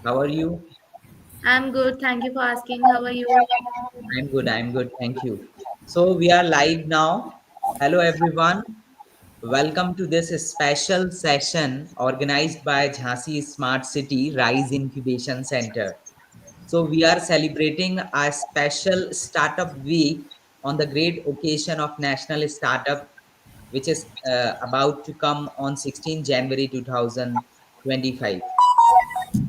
How are you? I'm good. Thank you for asking. How are you? I'm good. I'm good. Thank you. So we are live now. Hello, everyone. Welcome to this special session organized by Jhansi Smart City Rise Incubation Center. So we are celebrating a special startup week on the great occasion of National Startup, which is about to come on 16 January 2025.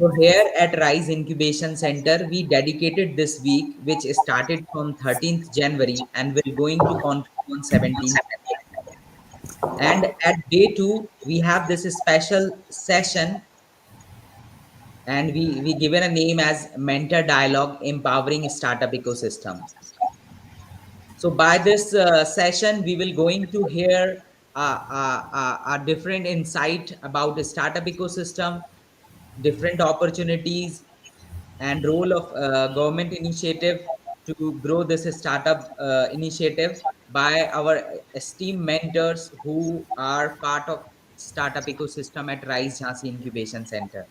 So here at Rise Incubation Center, we dedicated this week, which started from 13th January and will going to continue on 17th. And at day two, we have this special session, and we given a name as Mentor Dialogue Empowering Startup Ecosystem. So by this session, we will going to hear a different insight about the startup ecosystem, different opportunities, and role of government initiative to grow this startup initiative by our esteemed mentors who are part of startup ecosystem at Rise Jhansi Incubation Center.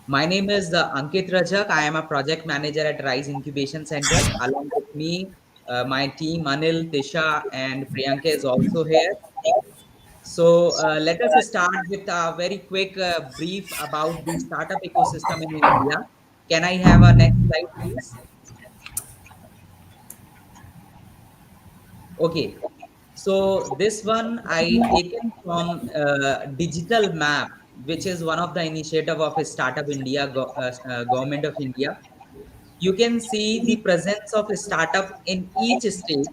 My name is Ankit Rajak. I am a project manager at Rise Incubation Center. Along with me, my team Anil, Tisha, and Priyanka is also here. So let us start with a very quick brief about the startup ecosystem in India. Can I have a next slide, please? Okay. So this one I taken from Digital Map, which is one of the initiative of Startup India, Government of India. You can see the presence of a startup in each state,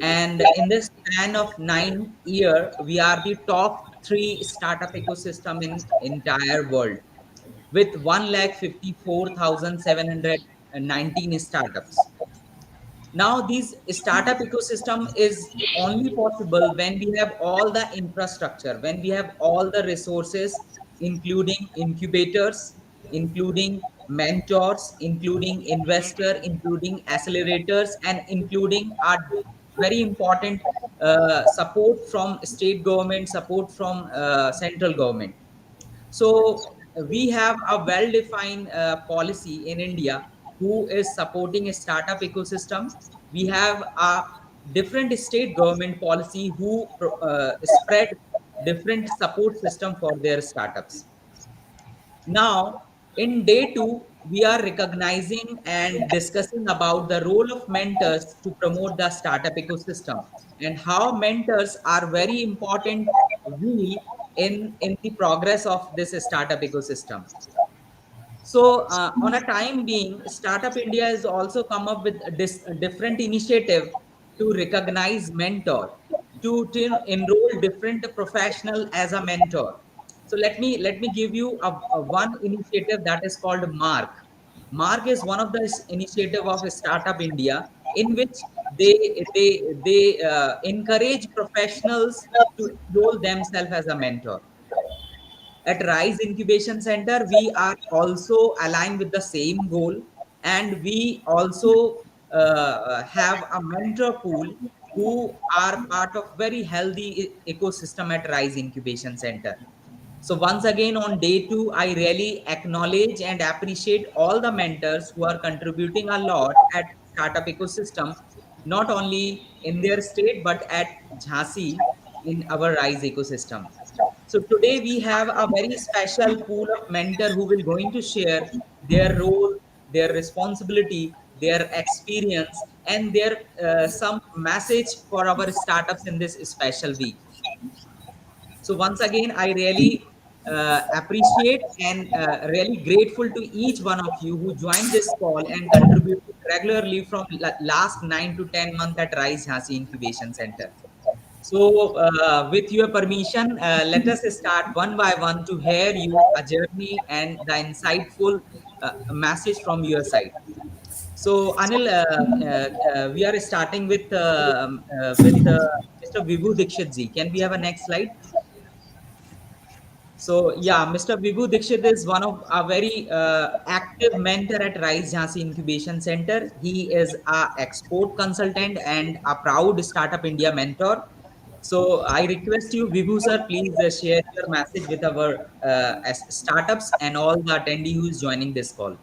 and in the span of 9 year we are the top three startup ecosystem in entire world with 1,54,719 startups. Now this startup ecosystem is only possible when we have all the infrastructure, when we have all the resources, including incubators, including mentors, including investor, including accelerators, and including our very important support from state government, support from central government. So we have a well-defined policy in India who is supporting a startup ecosystem. We have a different state government policy who spread different support system for their startups. Now, in day two, we are recognizing and discussing about the role of mentors to promote the startup ecosystem and how mentors are very important wheel in the progress of this startup ecosystem. So, on a time being, Startup India has also come up with a different initiative to recognize mentor, to enroll different professional as a mentor. So let me give you a one initiative that is called Mark. Mark is one of the initiative of Startup India in which they encourage professionals to enroll themselves as a mentor. At Rise Incubation Center, we are also aligned with the same goal, and we also have a mentor pool who are part of very healthy ecosystem at Rise Incubation Center. So once again, on day two, I really acknowledge and appreciate all the mentors who are contributing a lot at startup ecosystem, not only in their state but at Jhansi in our Rise ecosystem. So today we have a very special pool of mentor who will going to share their role, their responsibility, their experience, and their some message for our startups in this special week. So once again, I really appreciate and really grateful to each one of you who joined this call and contributed regularly from last 9 to 10 months at Rise Jhansi Incubation Center. So, with your permission, let us start one by one to hear you a journey and the insightful message from your side. So, Anil, we are starting with Mr. Vibhu Dikshit ji. Can we have a next slide? So, yeah, Mr. Vibhu Dikshit is one of a very active mentor at Rise Jhansi Incubation Center. He is a export consultant and a proud Startup India mentor. So I request you, Vibhu sir, please share your message with our startups and all the attendee who is joining this call.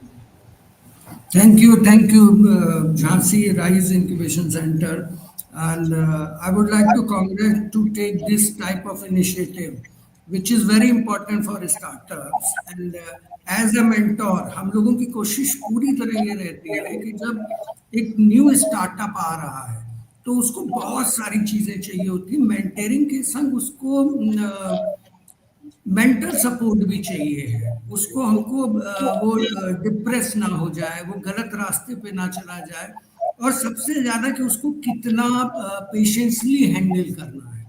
Thank you, Jhansi Rise Incubation Center. And I would like to congratulate to take this type of initiative, which is very important for startups. And as a mentor, हम लोगों की कोशिश पूरी तरह ये रहती है कि जब एक न्यू स्टार्टअप आ रहा है तो उसको बहुत सारी चीज़ें चाहिए होती हैं मेंटरिंग के संग उसको मेंटल सपोर्ट भी चाहिए है उसको हमको वो डिप्रेस ना हो जाए वो गलत रास्ते पे ना चला जाए और सबसे ज्यादा कि उसको कितना पेशेंसली हैंडल करना है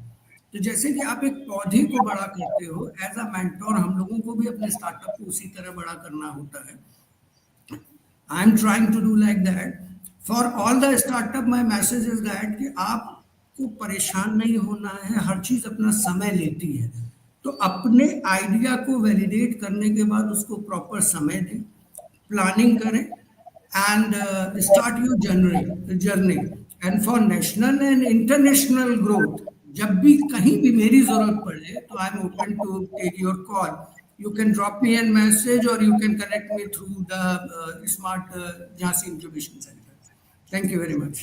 तो जैसे कि आप एक पौधे को बड़ा करते हो एज अ मेंटोर हम लोगों को भी अपने स्टार्टअप को उसी तरह बड़ा करना होता है I am trying to do like that for all the startup my message is that कि आपको परेशान नहीं होना है हर चीज अपना समय लेती है तो अपने आइडिया को वैलिडेट करने के बाद उसको प्रॉपर समय दें प्लानिंग करें and start your journey and for national and international growth जब भी कहीं भी मेरी जरूरत पड़े तो I am open to take your call you can drop me a message or you can connect me through the smart Jhansi Incubation Center. Thank you very much.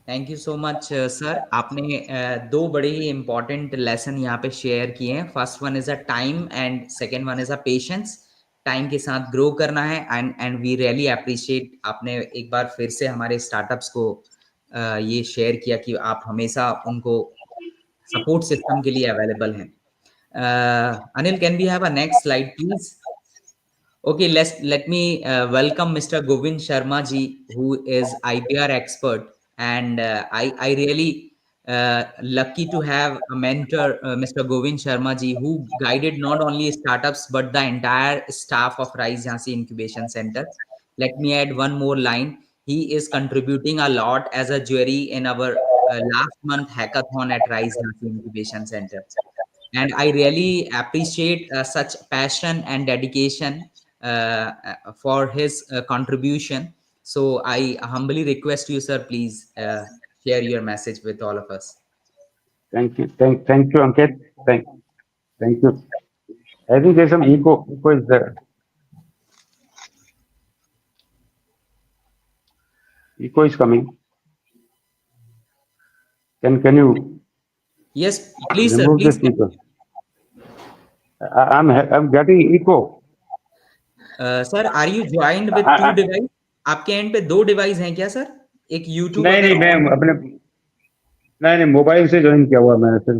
Thank you so much sir. आपने दो बड़े ही important lesson यहाँ पे share किए हैं। First one is a time and second one is a patience. Time के साथ grow करना है एंड वी रियली अप्रिशिएट आपने एक बार फिर से हमारे स्टार्टअप्स को ये शेयर किया कि आप हमेशा उनको सपोर्ट सिस्टम के लिए अवेलेबल हैं। Anil, can we have a next slide please? Okay, let me welcome Mr. Govind Sharma ji, who is IPR expert, and I really lucky to have a mentor, Mr. Govind Sharma ji, who guided not only startups but the entire staff of Rise Jhansi Incubation Center. Let me add one more line. He is contributing a lot as a jury in our last month hackathon at Rise Jhansi Incubation Center, and I really appreciate such passion and dedication for his contribution. So I humbly request you, sir, please share your message with all of us. Thank you. Thank you, Ankit. Thank you. I think there's some echo. Echo is there. Echo is coming. Can you Yes, please, sir. remove Please. this echo? I'm getting echo. Sir, are you joined with two device? आपके and पे दो device हैं क्या sir? एक YouTube नहीं अगर नहीं मैं ऑन। अपने नहीं मोबाइल से ज्वाइन किया हुआ मैंने सिर्फ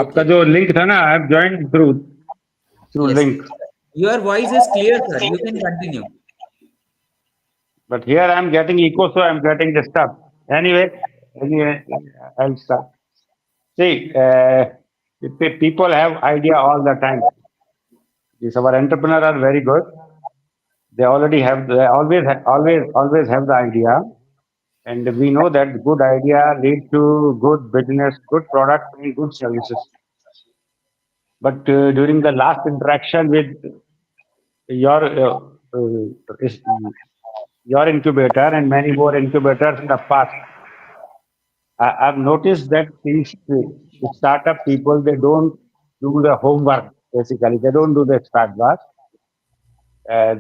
आपका ओके, जो लिंक था ना I have join through yes, link your voice is clear sir, you can continue. but here I'm getting echo so I'm getting disturbed. Anyway, I'll start. See, people have idea all the time. These our entrepreneurs are very good. They always have the idea, and we know that good idea lead to good business, good product, and good services. But during the last interaction with your is- your incubator and many more incubators in the past, I've noticed that these startup people they don't do the homework. Basically, they don't do the start work.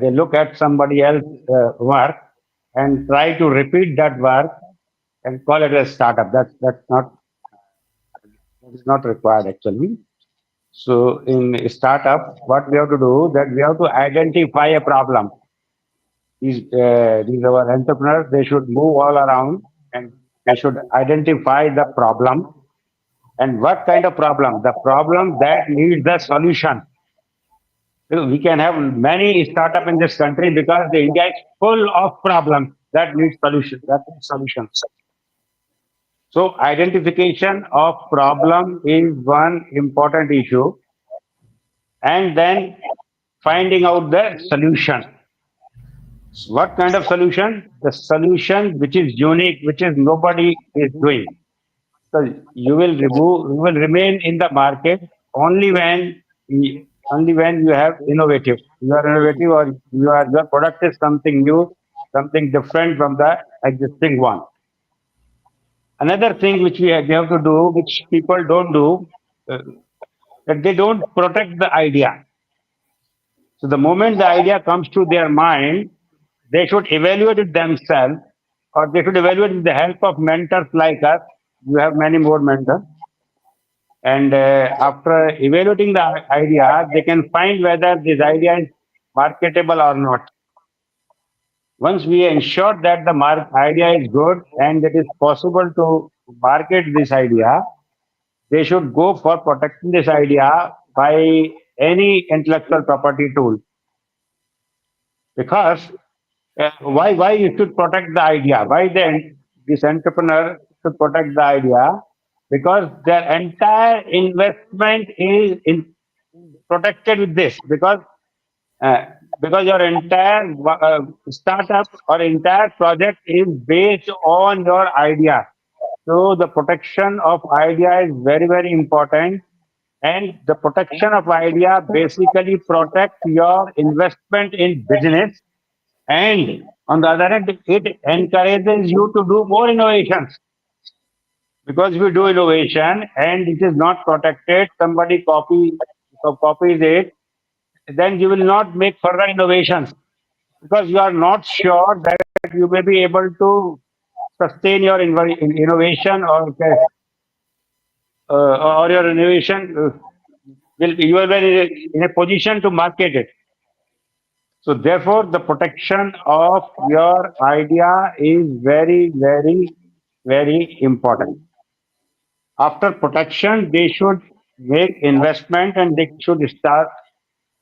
They look at somebody else work and try to repeat that work and call it a startup. That is not required actually. So in startup, what we have to do that we have to identify a problem. These our entrepreneurs. They should move all around and they should identify the problem and what kind of problem. The problem that needs the solution. We can have many startup in this country because the India is full of problems that need solution. That need solutions. So identification of problem is one important issue, and then finding out the solution. What kind of solution? The solution which is unique, which is nobody is doing. So you will remain in the market only when only when you have innovative. You are innovative, or your product is something new, something different from the existing one. Another thing which they have to do, which people don't do, uh, that they don't protect the idea. So the moment the idea comes to their mind, they should evaluate it themselves, or they should evaluate with the help of mentors like us. You have many more mentors. And after evaluating the idea, they can find whether this idea is marketable or not. Once we ensure that the idea is good and it is possible to market this idea, they should go for protecting this idea by any intellectual property tool. Because why you should protect the idea? Why then this entrepreneur should protect the idea? Because their entire investment is protected with this. Uh, because your entire startup or entire project is based on your idea. So the protection of idea is very, very important. And the protection of idea basically protect your investment in business. And on the other hand, it encourages you to do more innovations. Because if you do innovation and it is not protected, somebody copies it, then you will not make further innovations because you are not sure that you may be able to sustain your innovation or your innovation will you are in a position to market it. So therefore, the protection of your idea is very, very, very important. After protection, they should make investment and they should start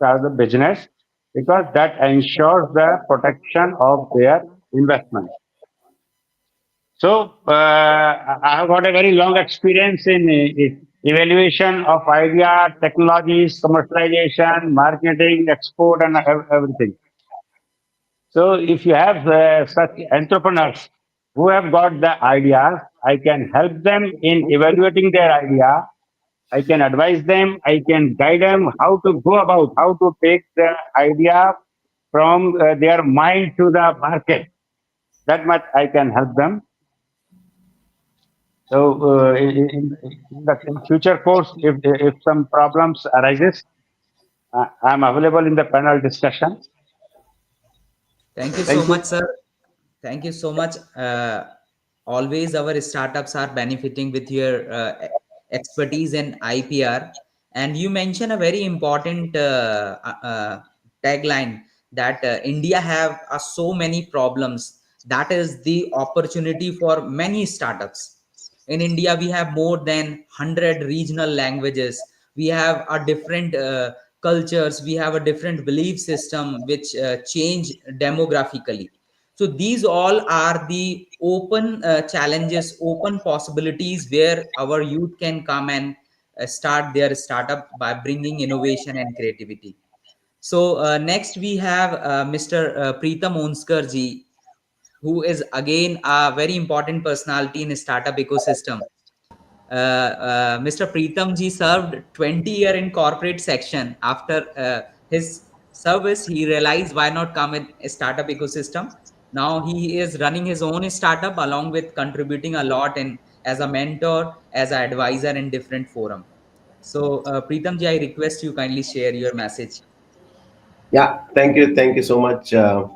the business because that ensures the protection of their investment. So I have got a very long experience in evaluation of idea, technologies, commercialization, marketing, export, and everything. So if you have such entrepreneurs who have got the ideas, I can help them in evaluating their idea. I can advise them. I can guide them how to go about, how to take the idea from their mind to the market. That much I can help them. So in future course, if some problems arises, I'm available in the panel discussion. Thank you so Thank much, you. sir. Thank you so much. Always our startups are benefiting with your expertise in IPR. And you mentioned a very important tagline that India have so many problems. That is the opportunity for many startups. In India, we have more than 100 regional languages. We have a different cultures. We have a different belief system which change demographically. So these all are the open challenges, open possibilities where our youth can come and start their startup by bringing innovation and creativity. So next we have Mr. Preetham Onskar ji, who is again a very important personality in startup ecosystem. Mr. Preetham ji served 20 year in corporate section. After his service, he realized why not come in a startup ecosystem. Now he is running his own startup along with contributing a lot in as a mentor, as an advisor in different forum. So Preetham ji, I request you kindly share your message. Yeah, thank you so much. Uh,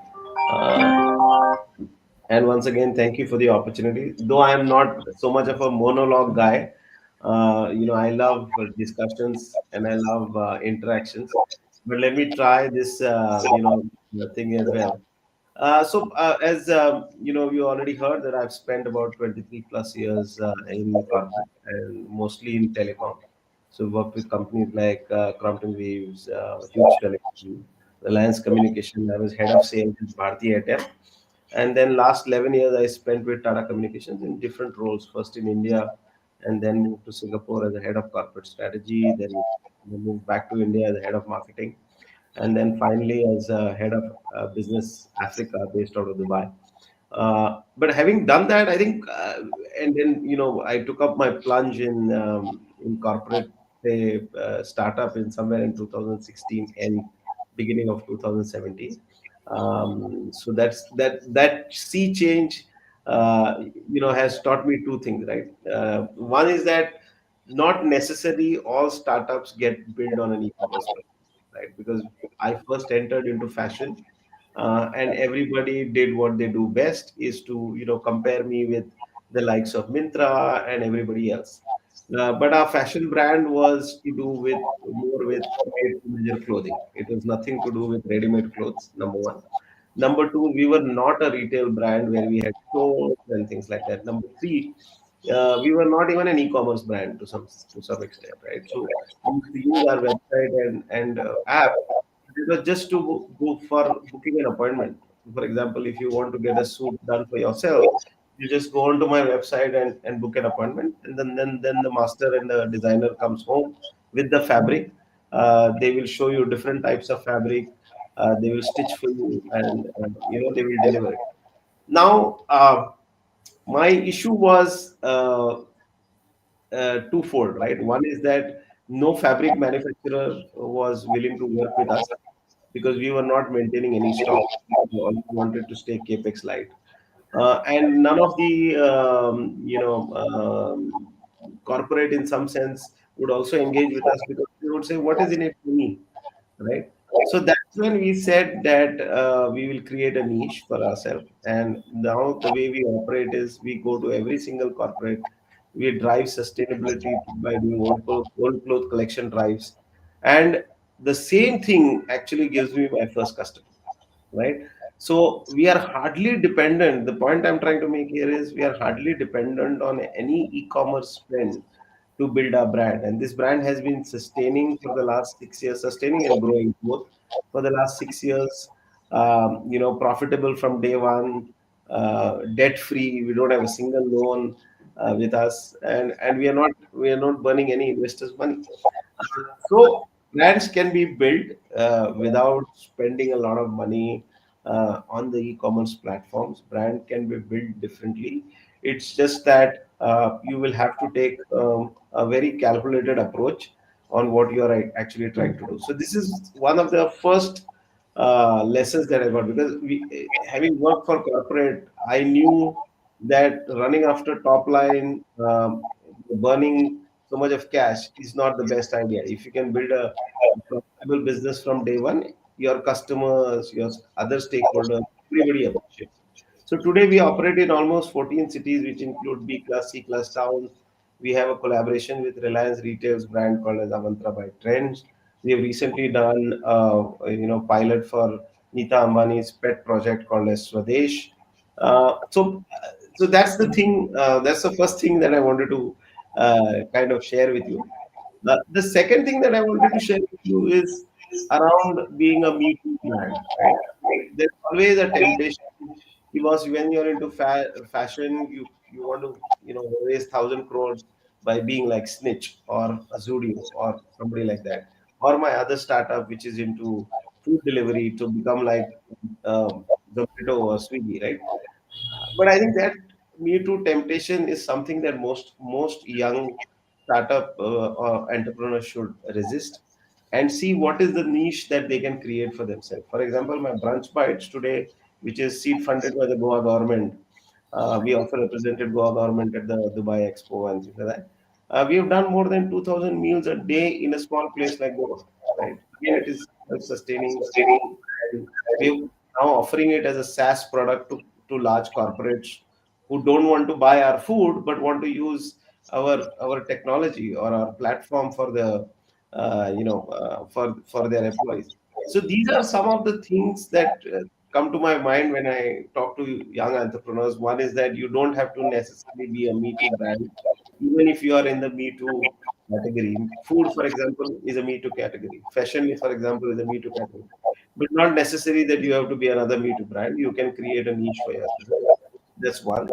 and once again, thank you for the opportunity. Though I am not so much of a monologue guy, I love discussions and I love interactions. But let me try this, thing as well. As you already heard that I've spent about 23 plus years in corporate and mostly in telecom. So worked with companies like Crompton Waves, Huge Telecom, Reliance Communication. I was head of sales at Bharti Airtel. And then last 11 years I spent with Tata Communications in different roles. First in India, and then moved to Singapore as a head of corporate strategy. Then moved back to India as a head of marketing, and then finally as head of business Africa based out of Dubai. But having done that, I think, and then I took up my plunge in corporate, say, startup in somewhere in 2016 and beginning of 2017. So that sea change has taught me two things, right? One is that not necessarily all startups get built on an e-commerce platform, right? Because I first entered into fashion, and everybody did what they do best, is to compare me with the likes of Mintra and everybody else. But our fashion brand was to do with more with made to measure clothing. It was nothing to do with ready-made clothes. Number one. Number two, we were not a retail brand where we had stores and things like that. Number three, we were not even an e-commerce brand to some extent, right? So we used to use our website and app. It was just to go for booking an appointment. For example, if you want to get a suit done for yourself, you just go onto my website and book an appointment, and then the master and the designer comes home with the fabric. They will show you different types of fabric. They will stitch for you, and they will deliver it. Now, my issue was twofold, right? One is that no fabric manufacturer was willing to work with us because we were not maintaining any stock. We always wanted to stay capex light, and none of the corporate, in some sense, would also engage with us because they would say, "What is in it for me?" Right? So that's when we said that we will create a niche for ourselves. And now the way we operate is we go to every single corporate. We drive sustainability by doing old cloth collection drives, and the same thing actually gives me my first customer, right? So we are hardly dependent. The point I'm trying to make here is we are hardly dependent on any e-commerce spend to build our brand. And this brand has been sustaining for the last 6 years, sustaining and growing both for the last 6 years. Profitable from day one, debt free. We don't have a single loan with us, and we are not burning any investors' money. So brands can be built without spending a lot of money on the e-commerce platforms. Brand can be built differently. It's just that you will have to take a very calculated approach on what you are actually trying to do. So this is one of the first lessons that I got, because having worked for corporate, I knew that running after top line, burning so much of cash is not the best idea. If you can build a profitable business from day one, your customers, your other stakeholders, everybody appreciates. So today we operate in almost 14 cities, which include B class, C class towns. We have a collaboration with Reliance Retail's brand called as Avantra by Trends. We have recently done, pilot for Nita Ambani's pet project called as Swadesh. So that's the thing. That's the first thing that I wanted to kind of share with you. The second thing that I wanted to share with you is around being a Me Too brand, right? There's always a temptation, because when you're into fashion, you want to raise 1,000 crores by being like Snitch or a Zudio or somebody like that, or my other startup which is into food delivery, to become like Zomato or Swiggy, right? But I think that Me Too temptation is something that most young startup entrepreneurs should resist and see what is the niche that they can create for themselves. For example, my Brunch Bites today, which is seed funded by the Goa government, we also represented Goa government at the Dubai Expo and things like that. We have done more than 2,000 meals a day in a small place like Goa, right? Again, it is self-sustaining, and we're now offering it as a SaaS product to large corporates who don't want to buy our food but want to use our technology or our platform for the for their employees. So these are some of the things that come to my mind when I talk to young entrepreneurs. One is that you don't have to necessarily be a Me Too brand, even if you are in the Me Too category. Food, for example, is a Me Too category. Fashion, for example, is a Me Too category. But not necessary that you have to be another Me Too brand. You can create a niche for yourself. That's one.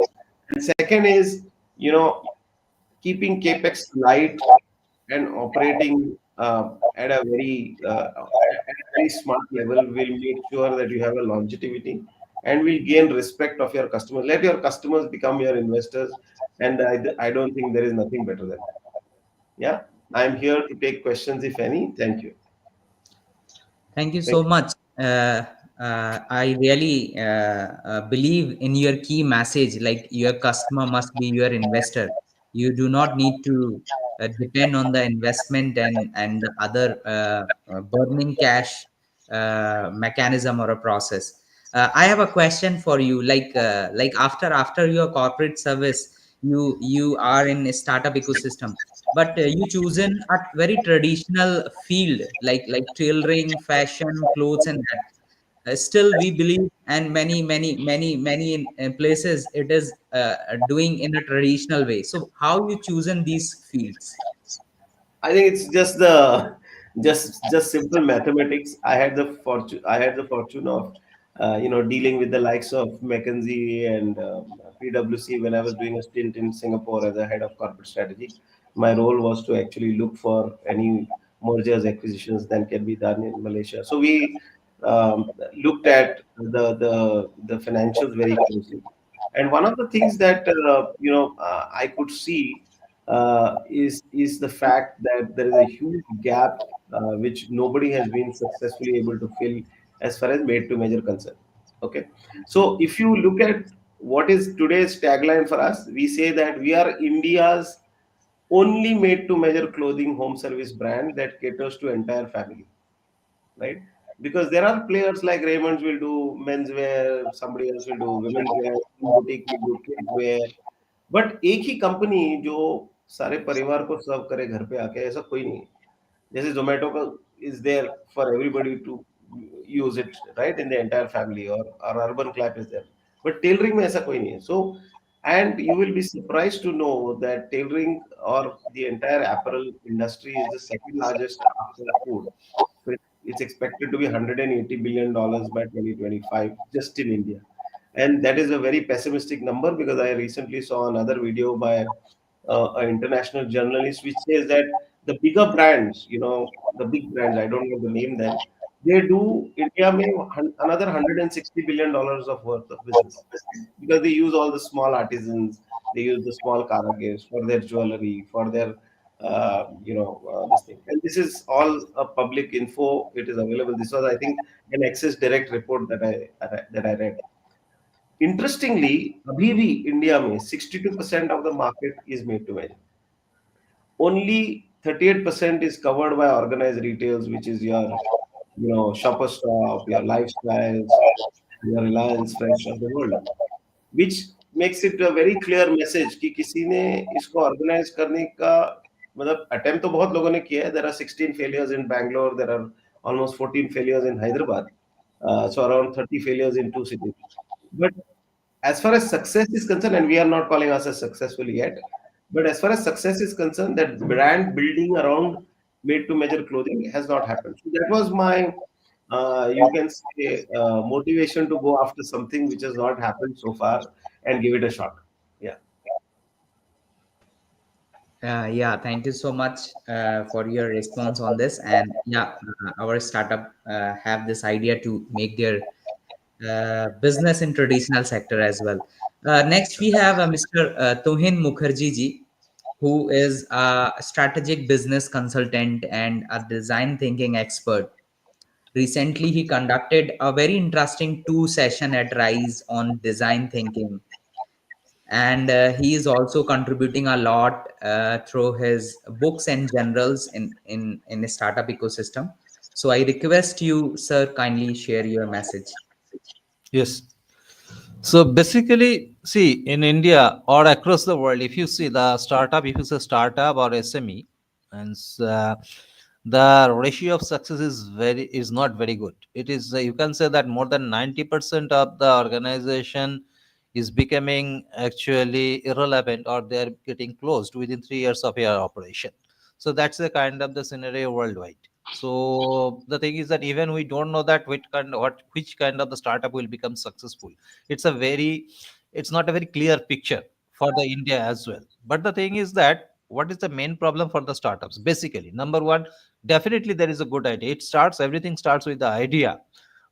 And second is, keeping capex light and operating at a very smart level will make sure that you have a longevity and will gain respect of your customers. Let your customers become your investors, and I don't think there is nothing better than that. Yeah, I'm here to take questions if any. Thank you. Thank you Thank so much. I really believe in your key message, like your customer must be your investor. You do not need to depend on the investment and the other burning cash mechanism or a process. I have a question for you. Like after your corporate service, you are in a startup ecosystem, but you chosen a very traditional field like tailoring, fashion, clothes, and that still we believe, and many places it is doing in a traditional way. So how you chosen these fields? I think it's just the just simple mathematics. I had the fortune of dealing with the likes of McKinsey and PwC when I was doing a stint in Singapore as a head of corporate strategy. My role was to actually look for any mergers acquisitions that can be done in Malaysia. So we looked at the financials very closely, and one of the things that I could see is the fact that there is a huge gap which nobody has been successfully able to fill as far as made to measure concern. Okay, so if you look at what is today's tagline for us, we say that we are India's only made to measure clothing home service brand that caters to entire family, right? Because there are players like Raymond's will do menswear, somebody else will do women's wear, some boutique will do kids wear, but एक ही company जो सारे परिवार को सर्व करे घर पे आके, ऐसा कोई नहीं है। जैसे जोमेटो का is there for everybody to use it, right, in the entire family, और Urban Clap is there, but tailoring में ऐसा कोई नहीं है। So and you will be surprise to know that tailoring और the entire apparel industry is the second largest after food. So it's expected to be $180 billion by 2025 just in India. And that is a very pessimistic number, because I recently saw another video by an international journalist which says that the bigger brands, the big brands, I don't know the name them, they do India may another $160 billion of worth of business, because they use all the small artisans, they use the small karagers for their jewelry, for their this thing. And this is all a public info. It is available. This was, I think, an Access Direct report that I read. Interestingly, अभी भी India में 62% of the market is made to measure. Only 38% is covered by organized retails, which is your, Shopper Stop, your Lifestyles, your Reliance Fresh of the world, which makes it a very clear message कि किसी ने इसको organize करने का मतलब attempt तो बहुत लोगों ने किया है. There are 16 failures in Bangalore. There are almost 14 failures in Hyderabad. So around 30 failures in two cities. But as far as success is concerned, and we are not calling ourselves successful yet, but as far as success is concerned, that brand building around made to measure clothing has not happened. So that was my, you can say, motivation to go after something which has not happened so far and give it a shot. Yeah. Yeah, thank you so much for your response on this. And yeah, our startup have this idea to make their business in traditional sector as well. Next, we have Mr. Tohin Mukherjee ji, who is a strategic business consultant and a design thinking expert. Recently, he conducted a very interesting two session at Rise on design thinking, and he is also contributing a lot through his books and journals in a startup ecosystem. So I request you, sir, kindly share your message. Yes. So basically, see, in India or across the world, if you see the startup, if you say startup or SME, and the ratio of success is not very good. It is you can say that more than 90% of the organization is becoming actually irrelevant, or they are getting closed within 3 years of your operation. So that's the kind of the scenario worldwide. So the thing is that even we don't know that which kind of the startup will become successful. It's a very, it's not a very clear picture for the India as well. But the thing is that what is the main problem for the startups? Basically, number one, definitely there is a good idea. Everything starts with the idea,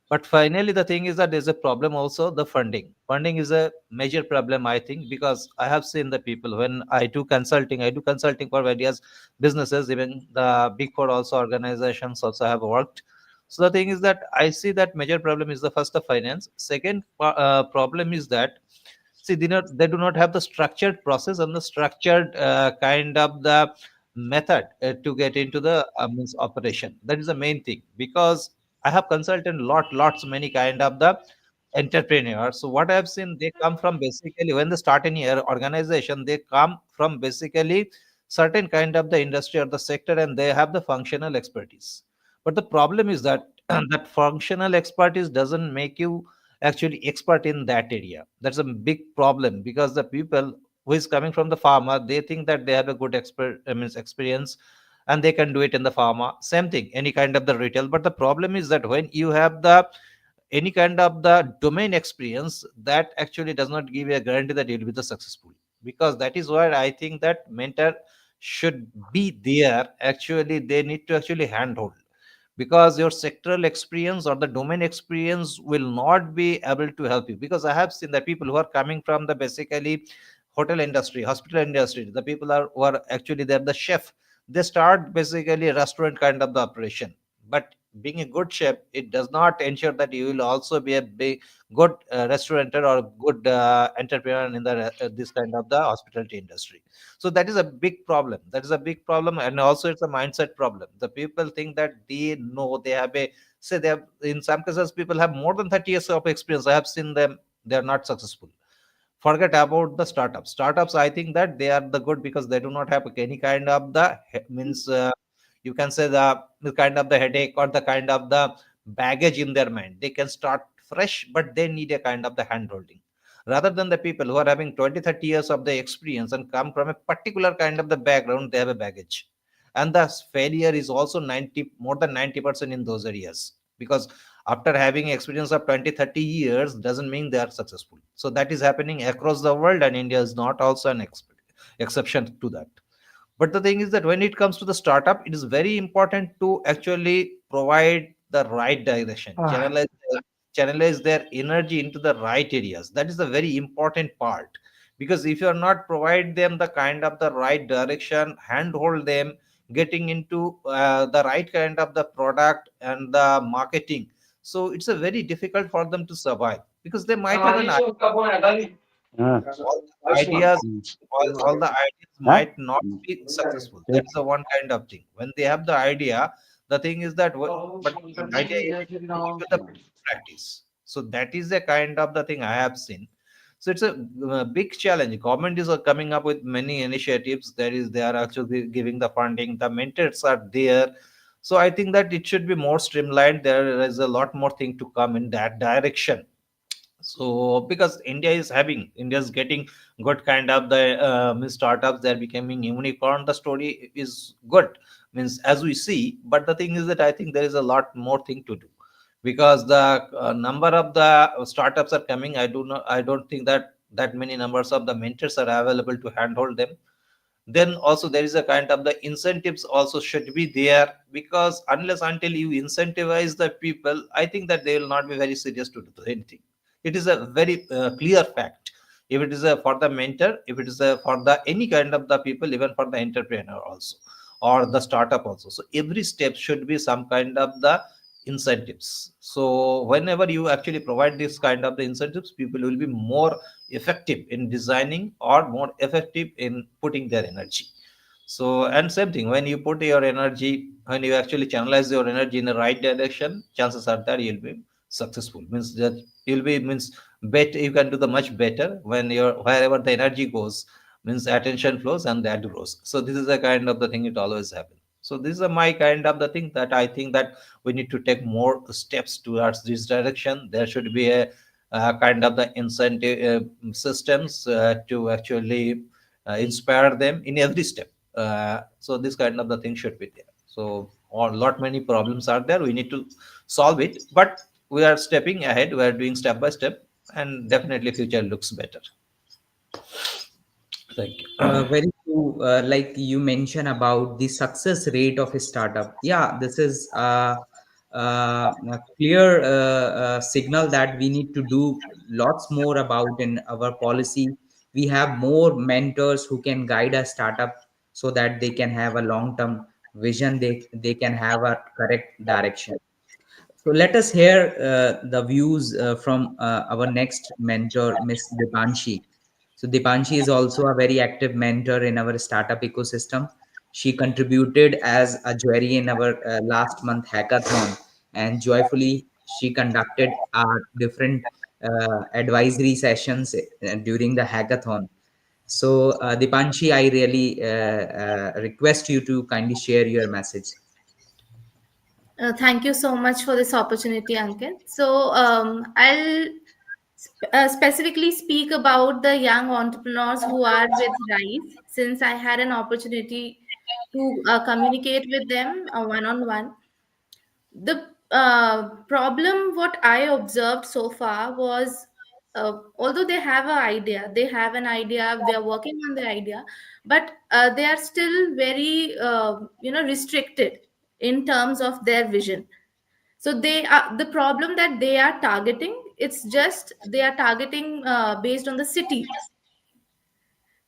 but finally the thing is that there's a problem also. The funding is a major problem, I think, because I have seen the people when I do consulting for various businesses, even the big four also organizations also have worked. So the thing is that I see that major problem is the first the finance. Second problem is that, see, they do not have the structured process and the structured kind of the method to get into the means operation. That is the main thing, because I have consulted lots many kind of the entrepreneurs. So what I have seen, they come from basically, when they start any organization, they come from basically certain kind of the industry or the sector, and they have the functional expertise. But the problem is that that functional expertise doesn't make you actually expert in that area. That's a big problem, because the people who is coming from the pharma, they think that they have a good means experience, and they can do it in the pharma. Same thing, any kind of the retail. But the problem is that when you have the any kind of the domain experience, that actually does not give you a guarantee that you'll be the successful. Because that is why I think that mentor should be there. Actually, they need to actually handhold, because your sectoral experience or the domain experience will not be able to help you. Because I have seen that people who are coming from the basically hotel industry, hospital industry, the people who are actually, they're the chef, they start basically a restaurant kind of the operation. But being a good chef, it does not ensure that you will also be a big good restaurateur or good entrepreneur in the this kind of the hospitality industry. So that is a big problem. That is a big problem, and also it's a mindset problem. The people think that they know, they have a, say, they have, in some cases people have more than 30 years of experience. I have seen them, they are not successful. Forget about the startups. I think that they are the good, because they do not have any kind of the means you can say the kind of the headache or the kind of the baggage in their mind. They can start fresh, but they need a kind of the hand holding, rather than the people who are having 20-30 years of the experience and come from a particular kind of the background. They have a baggage, and the failure is also 90, more than 90% in those areas. Because after having experience of 20-30 years doesn't mean they are successful. So that is happening across the world, and India is not also an exception to that. But the thing is that when it comes to the startup, it is very important to actually provide the right direction, channelize their energy into the right areas. That is the very important part. Because if you are not provide them the kind of the right direction, handhold them, getting into the right kind of the product and the marketing, so it's a very difficult for them to survive. Because they might have an Uh, all the ideas, all the ideas huh? might not be successful. That is the one kind of thing. When they have the idea, the thing is that but idea you need to put into the practice. So that is the kind of the thing I have seen. So it's a big challenge. Government is coming up with many initiatives. There is, they are actually giving the funding. The mentors are there. So I think that it should be more streamlined. There is a lot more thing to come in that direction. So because India is getting good kind of the means startups, they're becoming unicorn. The story is good, means as we see. But the thing is that I think there is a lot more thing to do. Because the number of the startups are coming, I don't think that that many numbers of the mentors are available to handhold them. Then also there is a kind of the incentives also should be there. Because unless until you incentivize the people, I think that they will not be very serious to do anything. It is a very clear fact. If it is for the mentor, if it is for the any kind of the people, even for the entrepreneur also, or the startup also, so every step should be some kind of the incentives. So whenever you actually provide this kind of the incentives, people will be more effective in designing or more effective in putting their energy. So, and same thing, when you put your energy, when you actually channelize your energy in the right direction, chances are that you'll be successful. Means that you'll be, means better, you can do the much better when you're, wherever the energy goes, means attention flows and that grows. So this is the kind of the thing, it always happens. So this is my kind of the thing that I think that we need to take more steps towards this direction. There should be a kind of the incentive systems to actually inspire them in every step. So this kind of the thing should be there. So a lot many problems are there, we need to solve it. But we are stepping ahead, we are doing step by step, and definitely future looks better. Thank you. Very true. Like you mentioned about the success rate of a startup. Yeah, this is a clear signal that we need to do lots more about in our policy. We have more mentors who can guide a startup so that they can have a long term vision. They can have a correct direction. So let us hear the views from our next mentor, Miss Dipanshi. So Dipanshi is also a very active mentor in our startup ecosystem. She contributed as a jury in our last month hackathon, and joyfully she conducted different advisory sessions during the hackathon. So Dipanshi, I really request you to kindly share your message. Thank you so much for this opportunity, Ankit. So, I'll specifically speak about the young entrepreneurs who are with Rise, since I had an opportunity to communicate with them one on one. The problem, what I observed so far was, although they have an idea, they are working on the idea, but they are still very, restricted in terms of their vision. So they are the problem that they are targeting. It's just they are targeting based on the city.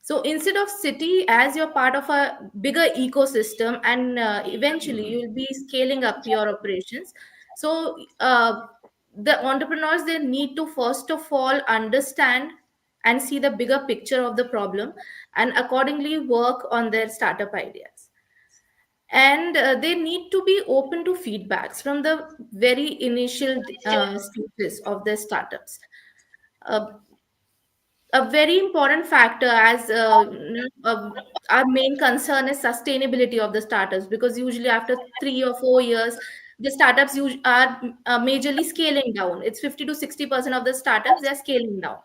So instead of city as you're part of a bigger ecosystem, and eventually you'll be scaling up your operations. So the entrepreneurs, they need to first of all understand and see the bigger picture of the problem, and accordingly work on their startup ideas. And they need to be open to feedbacks from the very initial stages of their startups. Uh, a very important factor, as our main concern is sustainability of the startups, because usually after 3 or 4 years the startups are majorly scaling down. It's 50 to 60% of the startups, they're scaling down.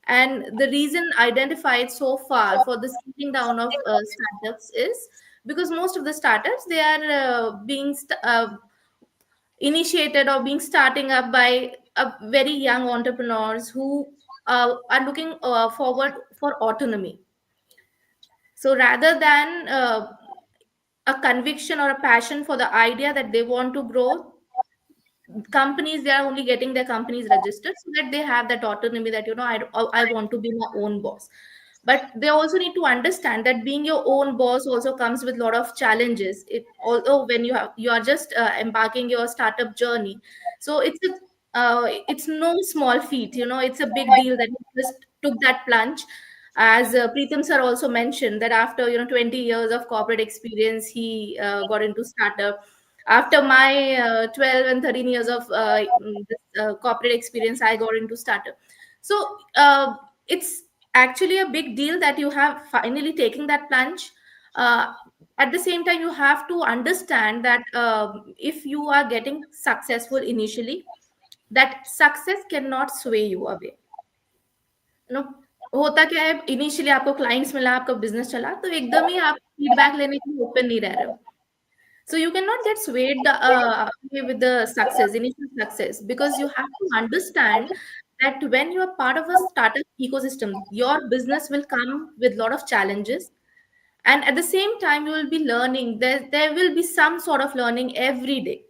And the reason identified so far for the scaling down of startups is because most of the startups, they are initiated or being starting up by a very young entrepreneurs who are looking forward for autonomy. So rather than a conviction or a passion for the idea that they want to grow, companies, they are only getting their companies registered so that they have that autonomy, that I want to be my own boss. But they also need to understand that being your own boss also comes with a lot of challenges. Although when you are just embarking your startup journey, so it's no small feat. It's a big deal that you just took that plunge. As Preetham sir also mentioned, that after 20 years of corporate experience, he got into startup. After my 12 and 13 years of this corporate experience, I got into startup. So it's actually a big deal that you have finally taken that plunge. uh, at the same time, you have to understand that if you are getting successful initially, that success cannot sway you away. No होता क्या है, initially आपको clients मिला, आपका business चला, तो एकदम ही आप फीडबैक लेने के लिए ओपन नहीं रह रहे हो. So you cannot get swayed away with the success, initial success, because you have to understand that when you are part of a startup ecosystem, your business will come with a lot of challenges, and at the same time, you will be learning. There will be some sort of learning every day.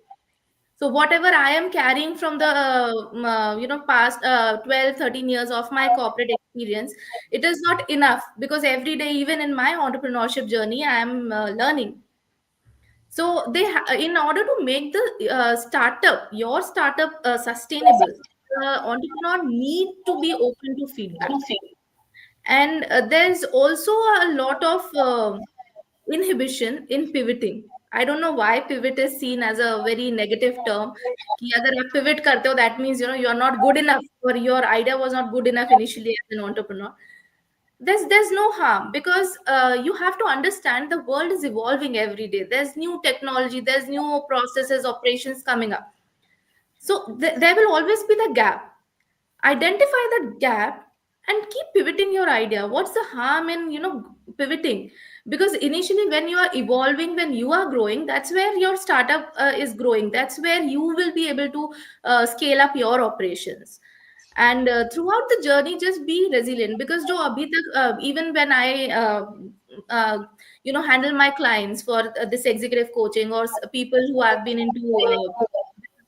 So whatever I am carrying from the past 12, 13 years of my corporate experience, it is not enough, because every day, even in my entrepreneurship journey, I am learning. So in order to make the your startup sustainable, the entrepreneur need to be open to feedback. And there's also a lot of inhibition in pivoting. I don't know why pivot is seen as a very negative term. कि अगर आप pivot करते हो, that means you're not good enough, or your idea was not good enough initially as an entrepreneur. There's no harm, because you have to understand the world is evolving every day. There's new technology, there's new processes, operations coming up. So there will always be the gap. Identify that gap and keep pivoting your idea. What's the harm in pivoting? Because initially, when you are evolving, when you are growing, that's where your startup is growing. That's where you will be able to scale up your operations. And throughout the journey, just be resilient, because jo abhi tak, even when I uh, handle my clients for this executive coaching, or people who have been into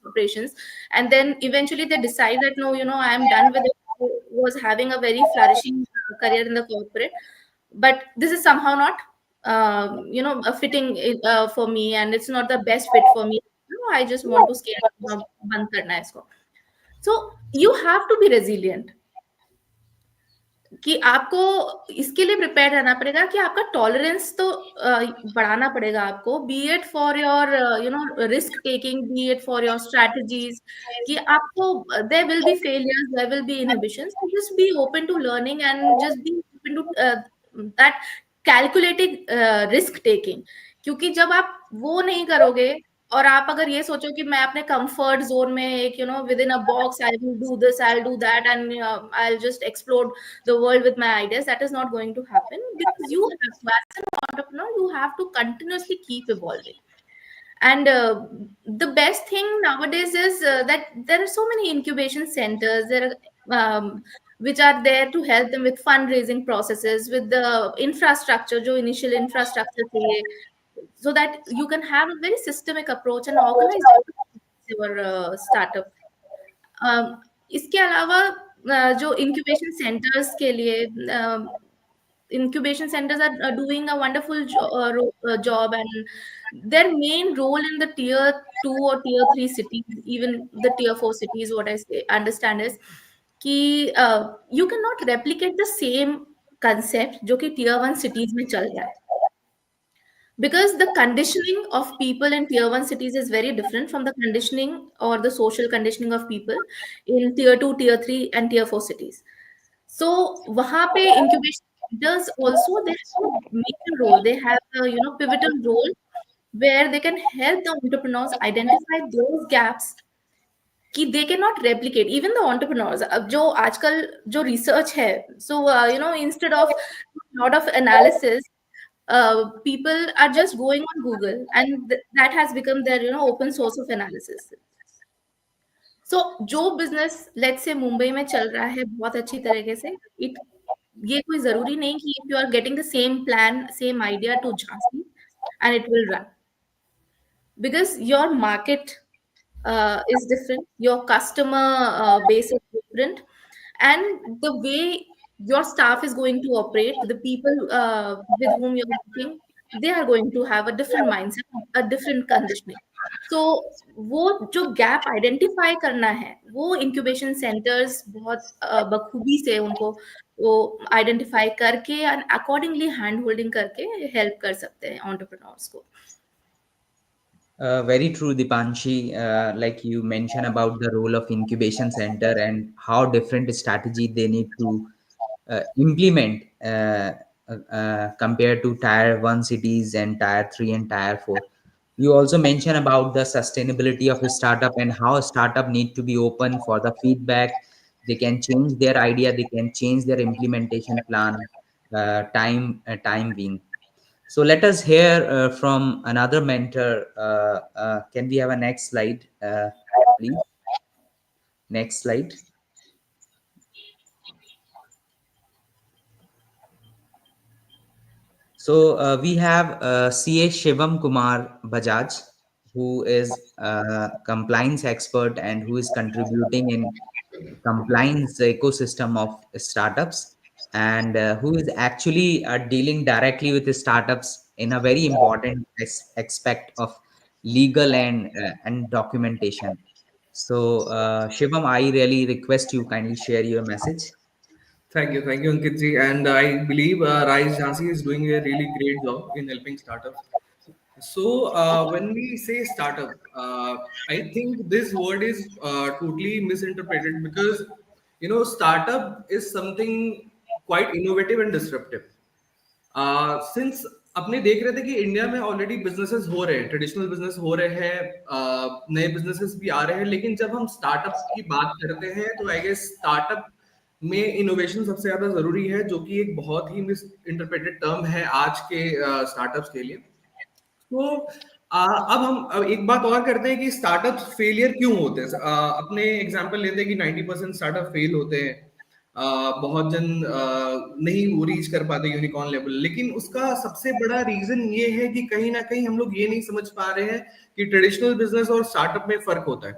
operations, and then eventually they decide that no, I am done with it. I was having a very flourishing career in the corporate, but this is somehow not a fitting for me, and it's not the best fit for me. I just want to scale, बंद करना है इसको. So you have to be resilient कि आपको इसके लिए prepare रहना पड़ेगा कि आपका टॉलरेंस तो बढ़ाना पड़ेगा आपको, be it for your risk taking, be it for your strategies, कि आपको there will be failures, there will be inhibitions, just be open to learning and just be open to that calculated risk taking. क्योंकि जब आप वो नहीं करोगे और आप अगर ये सोचो कि मैं अपने कंफर्ट जोन में एक with in a box, I will do this, I will do that, and I will just explore the world with my ideas, that is not going to happen, because you have to, as an entrepreneur, you have to continuously keep evolving. And the best thing nowadays is that there are so many incubation centers there which are there to help them with fundraising processes, with the infrastructure, jo initial infrastructure chahiye, so that you can have a very systemic approach and organize your startup. इसके अलावा जो incubation centres के लिए, incubation centers are doing a wonderful job, and their main role in the tier 2 or tier 3 cities, even the tier 4 cities, what I say understand is कि you cannot replicate the same concept जो कि tier 1 cities में चल रहा है, because the conditioning of people in tier 1 cities is very different from the conditioning or the social conditioning of people in tier 2, tier 3 and tier 4 cities. So वहाँ पे incubation centers also, they have a major role, they have a pivotal role where they can help the entrepreneurs identify those gaps कि they cannot replicate, even the entrepreneurs. अब जो आजकल जो research है, so instead of lot of analysis, people are just going on Google, and that has become their open source of analysis. So जो business late से मुंबई में चल रहा है बहुत अच्छी तरीके से, इट ये कोई जरूरी नहीं कि if you are getting the same plan, same idea to Jhansi and it will run, because your market is different, your customer base is different, and the way your staff is going to operate, the people with whom you're working, they are going to have a different mindset, a different conditioning. So वो जो gap identify करना है, वो incubation centres बहुत बखूबी से उनको वो आइडेंटिफाई करके एंड अकॉर्डिंगली हैंड होल्डिंग करके हेल्प कर सकते हैं एंटरप्रेन्योर्स को. Very true, Dipanshi. Like you mentioned about the role of incubation center and how different strategy they need to implement compared to tier 1 cities and tier 3 and tier 4. You also mentioned about the sustainability of a startup and how a startup need to be open for the feedback. They can change their idea, they can change their implementation plan, time being. So let us hear from another mentor. Can we have a next slide, please? Next slide. So we have CA Shivam Kumar Bajaj, who is a compliance expert and who is contributing in compliance ecosystem of startups, and who is actually dealing directly with the startups in a very important aspect of legal and documentation. So Shivam, I really request you kindly share your message. Thank you, Ankit ji. And I believe Rise Jhansi is doing a really great job in helping startups. So when we say startup, I think this word is totally misinterpreted because startup is something quite innovative and disruptive. Since अपने देख रहे थे कि India में already businesses हो रहे हैं, traditional business हो रहे हैं, नए बिजनेसेस भी आ रहे हैं, लेकिन जब हम स्टार्टअप की बात करते हैं तो आई गेस स्टार्टअप में इनोवेशन सबसे ज्यादा जरूरी है, जो कि एक बहुत ही मिस इंटरप्रेटेड टर्म है आज के स्टार्टअप्स के लिए. तो अब एक बात और करते हैं कि स्टार्टअप फेलियर क्यों होते हैं. अपने एग्जांपल लेते हैं कि 90% स्टार्टअप फेल होते हैं, बहुत जन नहीं वो रीच कर पाते यूनिकॉर्न लेवल. लेकिन उसका सबसे बड़ा रीजन ये है कि कहीं ना कहीं हम लोग ये नहीं समझ पा रहे हैं कि ट्रेडिशनल बिजनेस और स्टार्टअप में फर्क होता है.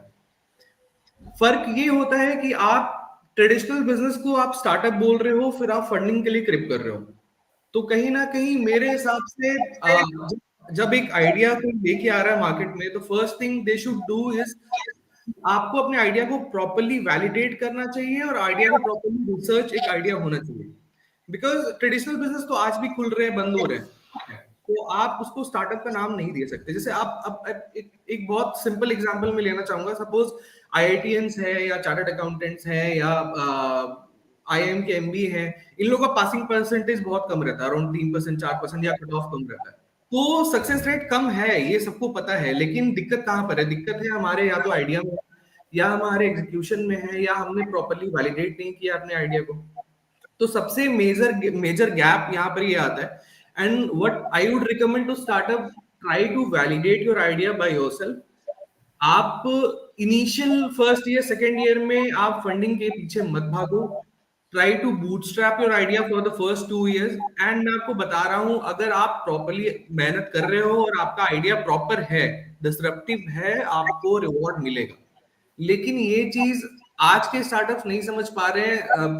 फर्क ये होता है कि आप ट्रेडिशनल बिजनेस को आप स्टार्टअप बोल रहे हो, फिर आप फंडिंग के लिए क्रिप कर रहे हो. तो कहीं ना कहीं मेरे हिसाब से जब एक आइडिया कोई लेके आ रहा है मार्केट में, तो first thing they should do is, आपको अपने आइडिया को प्रॉपरली वैलिडेट करना चाहिए और आइडिया को प्रॉपरली रिसर्च एक आइडिया होना चाहिए। बिकॉज ट्रेडिशनल बिजनेस तो आज भी खुल रहे हैं, बंद हो रहे हैं, तो आप उसको स्टार्टअप का नाम नहीं दे सकते। जैसे आप अब एक बहुत सिंपल एग्जांपल में लेना चाहूंगा, सपोज आईआईटीएंस है या चार्टर्ड अकाउंटेंट्स है या आईआईएम के एमबी है, इन लोगों का पासिंग परसेंटेज बहुत कम रहता है, अराउंड 3% 4% या कट ऑफ कम रहता है। तो सक्सेस रेट कम है, ये सबको पता है, लेकिन दिक्कत कहाँ पर है? दिक्कत है हमारे या तो आइडिया में, या हमारे एग्जीक्यूशन में है, या हमने प्रॉपरली वैलिडेट नहीं किया अपने आइडिया को। तो सबसे मेजर मेजर गैप यहाँ पर ये आता है। And what I would recommend to startup, try to validate your idea by yourself. आप initial first year second year में आप फंडिंग के पीछे मत भागो। Try to bootstrap your idea for the first 2 years। And मैं आपको बता रहा हूं, अगर आप प्रॉपरली मेहनत कर रहे हो और आपका आइडिया प्रॉपर है, डिसरप्टिव है, आपको रिवॉर्ड मिलेगा। लेकिन ये चीज आज के स्टार्टअप्स नहीं समझ पा रहे हैं।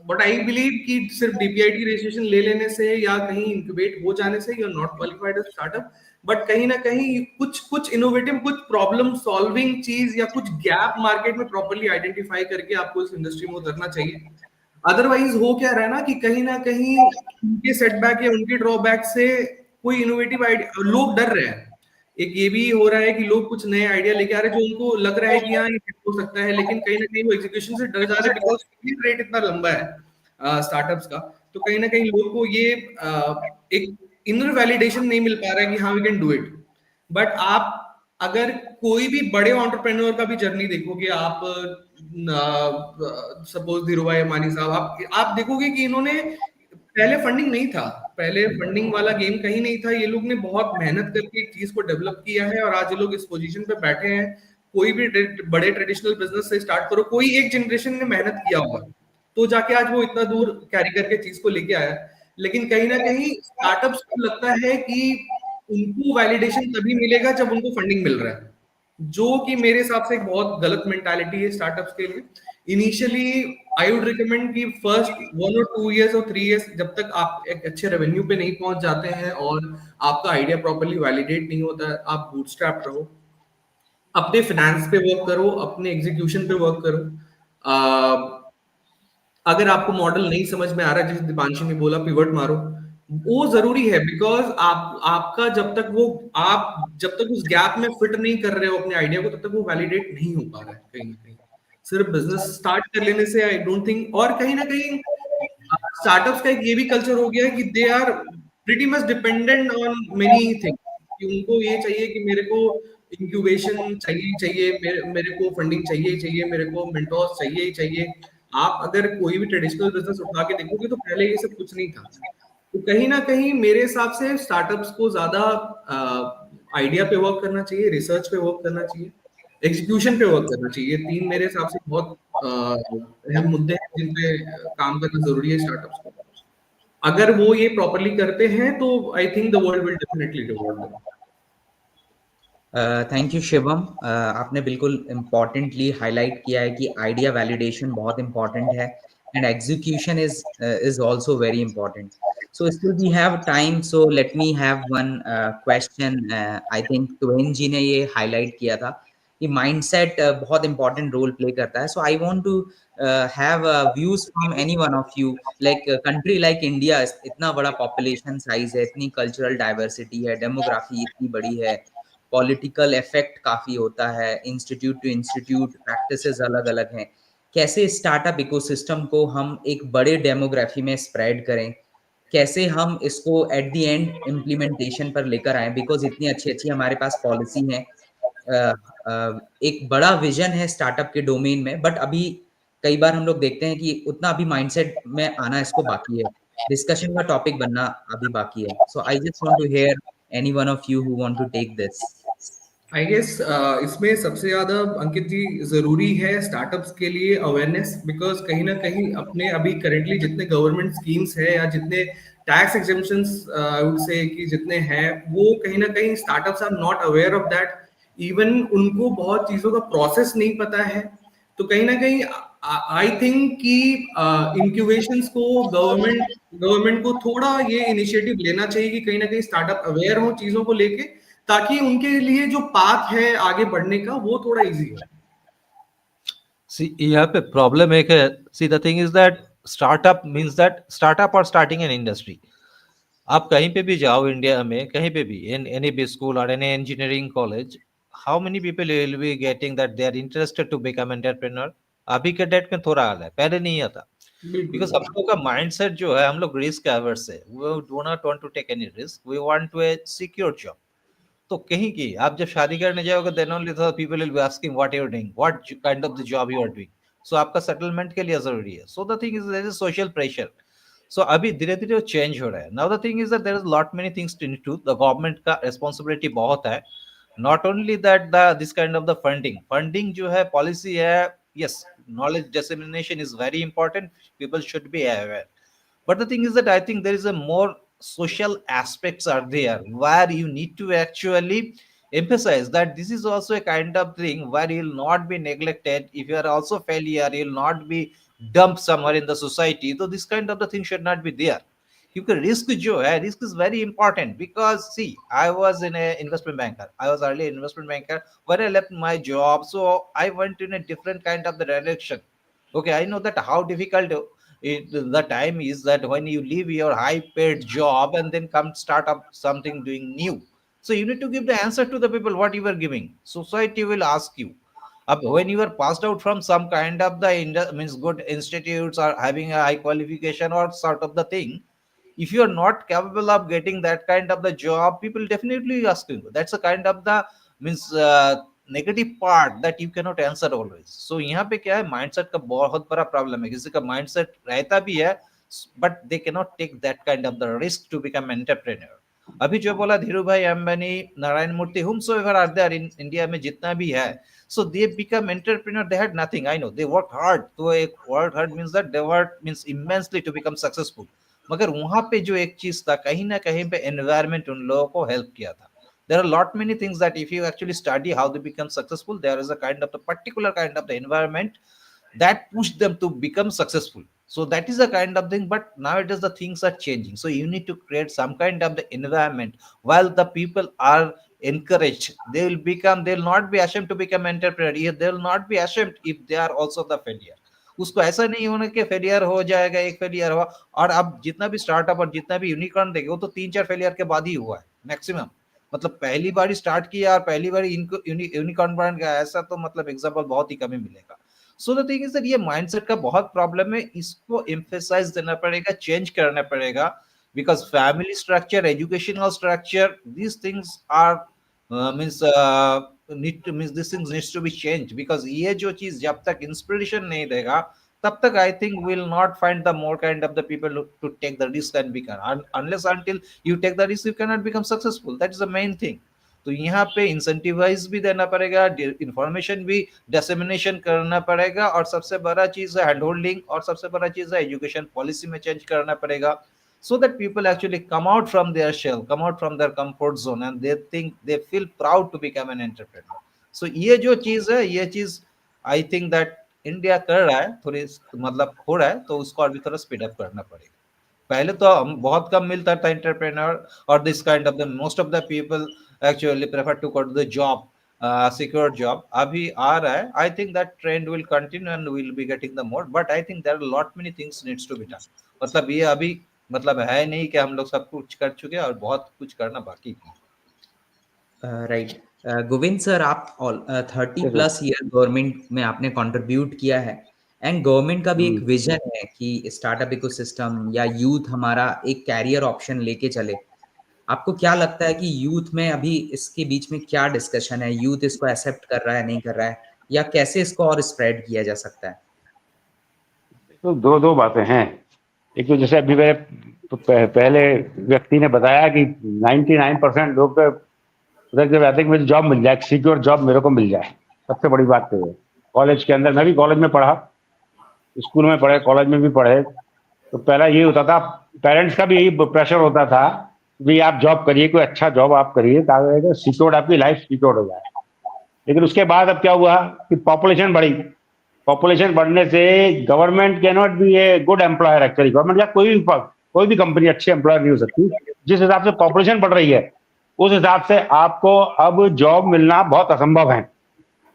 बट आई बिलीव कि सिर्फ डीपीआईटी रजिस्ट्रेशन ले लेने से या कहीं इंक्यूबेट हो जाने से you are not qualified as startup. But कहीं ना कहीं कुछ कुछ इनोवेटिव, कुछ प्रॉब्लम सॉल्विंग चीज या कुछ गैप मार्केट में प्रॉपरली आइडेंटिफाई करके आपको इस इंडस्ट्री में उतरना चाहिए। अदरवाइज हो क्या रहा है ना कहीं उनके सेटबैक या उनके ड्रॉबैक से कोई इनोवेटिव आइडिया, लोग डर रहे हैं। एक ये भी हो रहा है कि लोग कुछ नए आइडिया लेके आ रहे हैं जो उनको लग रहा है कि हाँ ये fit हो सकता है, लेकिन कहीं ना कहीं वो एग्जीक्यूशन से डर जा रहे हैं, बिकॉज रेट इतना लंबा है स्टार्टअप्स का। तो कहीं ना कहीं लोग को ये एक इनर वैलिडेशन नहीं मिल पा रहा है कि हाँ we can do it. But आप अगर कोई भी बड़े एंटरप्रेन्योर का भी जर्नी देखोगे आप, सपोज धीरूभाई अंबानी साहब, आप देखोगे कि इन्होंने पहले फंडिंग नहीं था, पहले फंडिंग वाला गेम कहीं नहीं था। ये लोग ने बहुत मेहनत करके एक चीज को डेवलप किया है और आज ये लोग इस पोजीशन पे बैठे हैं। कोई भी बड़े ट्रेडिशनल बिजनेस से स्टार्ट करो, कोई एक जनरेशन ने मेहनत किया होगा, तो जाके आज वो इतना दूर कैरी करके चीज को लेके आया। लेकिन कहीं ना कहीं स्टार्टअप्स को लगता है कि उनको वैलिडेशन तभी मिलेगा जब उनको फंडिंग मिल रहा है, जो कि मेरे हिसाब से एक बहुत गलत मेंटालिटी है स्टार्टअप्स के लिए। इनिशियली आई वुड रिकमेंड कि फर्स्ट 1 और 2 years और 3 years, जब तक आप एक अच्छे रेवेन्यू पे नहीं पहुंच जाते हैं और आपका आइडिया प्रॉपरली वैलिडेट नहीं होता है, आप बूटस्ट्रैप रहो, अपने फाइनेंस पे वर्क करो, अपने एग्जीक्यूशन पे वर्क करो। अगर आपको मॉडल नहीं समझ में आ रहा है, जैसे दीपांशी ने बोला पिवट मारो, वो जरूरी है। बिकॉज आपका जब तक वो, आप जब तक उस गैप में फिट नहीं कर रहे हो अपने आइडिया को, तब तक वो वैलिडेट नहीं हो पा रहा है कहीं ना कहीं। सिर्फ बिजनेस स्टार्ट कर लेने से आई डोंट थिंक, और कहीं ना कहीं स्टार्टअप्स का एक ये भी कल्चर हो गया है कि they are pretty much dependent on many things, कि उनको ये चाहिए कि मेरे को इंक्यूबेशन चाहिए ही चाहिए, मेरे को फंडिंग चाहिए ही चाहिए, मेरे को मेंटोर्स चाहिए ही चाहिए। आप अगर कोई भी ट्रेडिशनल बिजनेस उठा के देखोगे तो पहले ये सब कुछ नहीं था। तो कहीं ना कहीं मेरे हिसाब से स्टार्टअप्स को ज्यादा आइडिया पे वर्क करना चाहिए, रिसर्च पे वर्क करना चाहिए, एग्जीक्यूशन पे वर्क करना चाहिए। ये तीन मेरे हिसाब से बहुत अहम मुद्दे हैं जिन पे काम करना जरूरी है स्टार्टअप्स को। अगर वो ये प्रॉपरली करते हैं तो I think the world will definitely reward them. Thank you Shivam. आपने बिल्कुल इम्पॉर्टेंटली हाईलाइट किया है कि आइडिया वैलिडेशन बहुत इंपॉर्टेंट है and execution is also very important. So still we have time, so let me have one question. I think Tuhin ji ने ये highlight किया था कि माइंडसेट बहुत इंपॉर्टेंट रोल प्ले करता है। So I want to have views from any one of you, like country like India, इतना बड़ा पॉपुलेशन साइज है, इतनी कल्चरल डाइवर्सिटी है, डेमोग्राफी इतनी बड़ी है, पॉलिटिकल इफेक्ट काफी होता है, इंस्टीट्यूट टू इंस्टीट्यूट प्रैक्टिसेस अलग अलग हैं। कैसे स्टार्टअप इकोसिस्टम को हम एक बड़े डेमोग्राफी में स्प्रेड करें, कैसे हम इसको एट द एंड इम्प्लीमेंटेशन पर लेकर आए, बिकॉज इतनी अच्छी अच्छी हमारे पास पॉलिसी है, एक बड़ा विजन है स्टार्टअप के डोमेन में, बट अभी कई बार हम लोग देखते हैं कि उतना अभी माइंडसेट में आना इसको बाकी है, डिस्कशन का टॉपिक बनना अभी बाकी है। So I just want to hear any one of you who want to take this. I guess इसमें सबसे ज्यादा अंकित जी जरूरी है स्टार्टअप्स के लिए अवेयरनेस। बिकॉज कहीं ना कहीं अपने अभी करेंटली जितने गवर्नमेंट स्कीम्स है या जितने tax exemptions I would say कि जितने हैं, वो कहीं ना कहीं startups are not aware of that. Even उनको बहुत चीजों का प्रोसेस नहीं पता है। तो कहीं ना कहीं आई थिंक कि इंक्यूबेशंस को गवर्नमेंट को थोड़ा ये इनिशिएटिव लेना चाहिए कि कहीं ना कहीं स्टार्टअप अवेयर हो चीजों को लेके, ताकि उनके लिए जो पाथ है आगे बढ़ने का वो थोड़ा इजी हो। सी यहाँ पे प्रॉब्लम एक है. See the thing is that startup means that startup और स्टार्टिंग एन इंडस्ट्री. आप कहीं पे भी जाओ इंडिया में, कहीं पे भी इन एनी बी स्कूल और any engineering college, how many people will be getting that they are interested to become entrepreneur. अभी के डेट में थोड़ा हाल है, पहले नहीं आता. बिल्कुल। बिकॉज हम लोग का माइंडसेट जो है, हम लोग रिस्क एवर्स है. We do not want to take any risk, we want to a secure job. तो कहीं की आप जब शादी करने जाओगे, then only the people will be asking what you are doing, what kind of the job you are doing. So आपका settlement के लिए जरूरी है. So the thing is there is social pressure. So अभी धीरे धीरे वो चेंज हो रहा है. Now the thing is that there is lot many things to the government का रिस्पॉन्सिबिलिटी बहुत है. Not only that the this kind of the funding जो है, पॉलिसी है. Yes, knowledge dissemination is very important. People should be aware. But the thing is that I think there is a more social aspects are there where you need to actually emphasize that this is also a kind of thing where you'll not be neglected. If you are also failure, you'll not be dumped somewhere in the society. So this kind of the thing should not be there. क्योंकि risk जो है, risk is very important. Because see, I was in a investment banker. I was early investment banker. When I left my job, so I went in a different kind of the direction. Okay, I know that how difficult the time is, that when you leave your high paid job and then come start up something doing new. So you need to give the answer to the people what you were giving. Society will ask you. When you are passed out from some kind of the means good institutes or having a high qualification or sort of the thing, if you are not capable of getting that kind of the job, people definitely ask you. That's a kind of the means negative part that you cannot answer always. So यहाँ पे क्या है, mindset का बहुत बड़ा problem है. किसी का माइंडसेट रहता भी है, but they can not take that kind of the risk to become entrepreneur. अभी जो बोला Dhirubhai Ambani, Narayan Murthy, whom so ever are there in India में जितना भी है, so they become entrepreneur. They had nothing, I know, they worked hard. तो एक worked hard means that they worked means immensely to become successful. मगर वहां पे जो एक चीज था, कहीं ना कहीं पे एनवायरमेंट उन लोगों को हेल्प किया था. There are lot many things that if you actually study how they become successful, there is a kind of the particular kind of the environment that pushed them to become successful. So that is a kind of thing. But nowadays the things are changing, so you need to create some kind of the environment while the people are encouraged. They will not be ashamed to become entrepreneur. They will not be ashamed if they are also the failure. उसको ऐसा नहीं होना कि failure हो जाएगा, एक failure हुआ. और अब जितना भी स्टार्टअप और जितना भी यूनिकॉर्न देखे, वो तो 3-4 फेलियर के बाद ही हुआ है मैक्सिमम. मतलब पहली बार स्टार्ट किया और पहली बार यूनिकॉर्न बन गया, ऐसा तो मतलब एग्जांपल बहुत ही कम ही मिलेगा. सो द थिंग इज दैट ये माइंडसेट का बहुत प्रॉब्लम है. इसको एम्फेसाइज देना पड़ेगा, चेंज करना पड़ेगा. Because family structure, educational structure, these things are means need to means these things needs to be changed. Because ये जो चीज जब तक इंस्पिरेशन नहीं देगा, तब तक I think will not find the more kind of the people to take the risk and become. Unless until you take the risk, you can not become successful. That is the main thing. तो यहाँ पे incentivise भी देना पड़ेगा, information भी dissemination करना पड़ेगा, और सबसे बड़ा चीज है हैंड होल्डिंग, और सबसे बड़ा चीज है एजुकेशन पॉलिसी में चेंज करना पड़ेगा. So that people actually come out from their shell, come out from their comfort zone, and they think they feel proud to become an entrepreneur. So ये जो चीज है, ये चीज आई थिंक दैट इंडिया कर रहा है, थोड़ी मतलब हो रहा है, तो उसको अभी थोड़ा स्पीड अप करना पड़ेगा. पहले तो हम बहुत कम मिलता था एंटरप्रेन्योर और this kind of the most of the people actually prefer to go to the job, secure job. अभी आ रहा है. I think that trend will continue and will be getting the more. But I think there are lot many things needs to be done. मतलब ये अभी मतलब है नहीं कि हम लोग सब कुछ कर चुके हैं, और बहुत कुछ करना बाकी है. राइट. गोविंद सर, आप 30 Yes, sir. Plus year government में आपने कंट्रीब्यूट किया है, एंड गवर्नमेंट का भी एक विजन है कि स्टार्टअप इकोसिस्टम या यूथ हमारा एक कैरियर ऑप्शन लेके चले. आपको क्या लगता है कि यूथ में अभी इसके बीच में क्या डिस्कशन है? यूथ इसको एक्सेप्ट कर रहा है, नहीं कर रहा है, या कैसे इसको और स्प्रेड किया जा सकता है? तो दो दो बातें हैं. एक तो जैसे अभी मेरे पहले व्यक्ति ने बताया कि 99% लोग तो उधर जब आते हैं कि मुझे जॉब मिल जाए, सिक्योर जॉब मेरे को मिल जाए. सबसे बड़ी बात तो है. कॉलेज के अंदर, मैं भी कॉलेज में पढ़ा, स्कूल में पढ़े, कॉलेज में भी पढ़े, तो पहला ये होता था, पेरेंट्स का भी यही प्रेशर होता था कि आप जॉब करिए, कोई अच्छा जॉब आप करिए ताकि सिक्योर्ड आपकी लाइफ सिक्योर्ड हो जाए. लेकिन उसके बाद अब क्या हुआ कि पॉपुलेशन बढ़ी, पॉपुलेशन बढ़ने से government can not be a good employer actually. Government या कोई भी कंपनी अच्छी एम्प्लॉयर नहीं हो सकती। जिस हिसाब से पॉपुलेशन बढ़ रही है उस हिसाब से आपको अब जॉब मिलना बहुत असंभव है।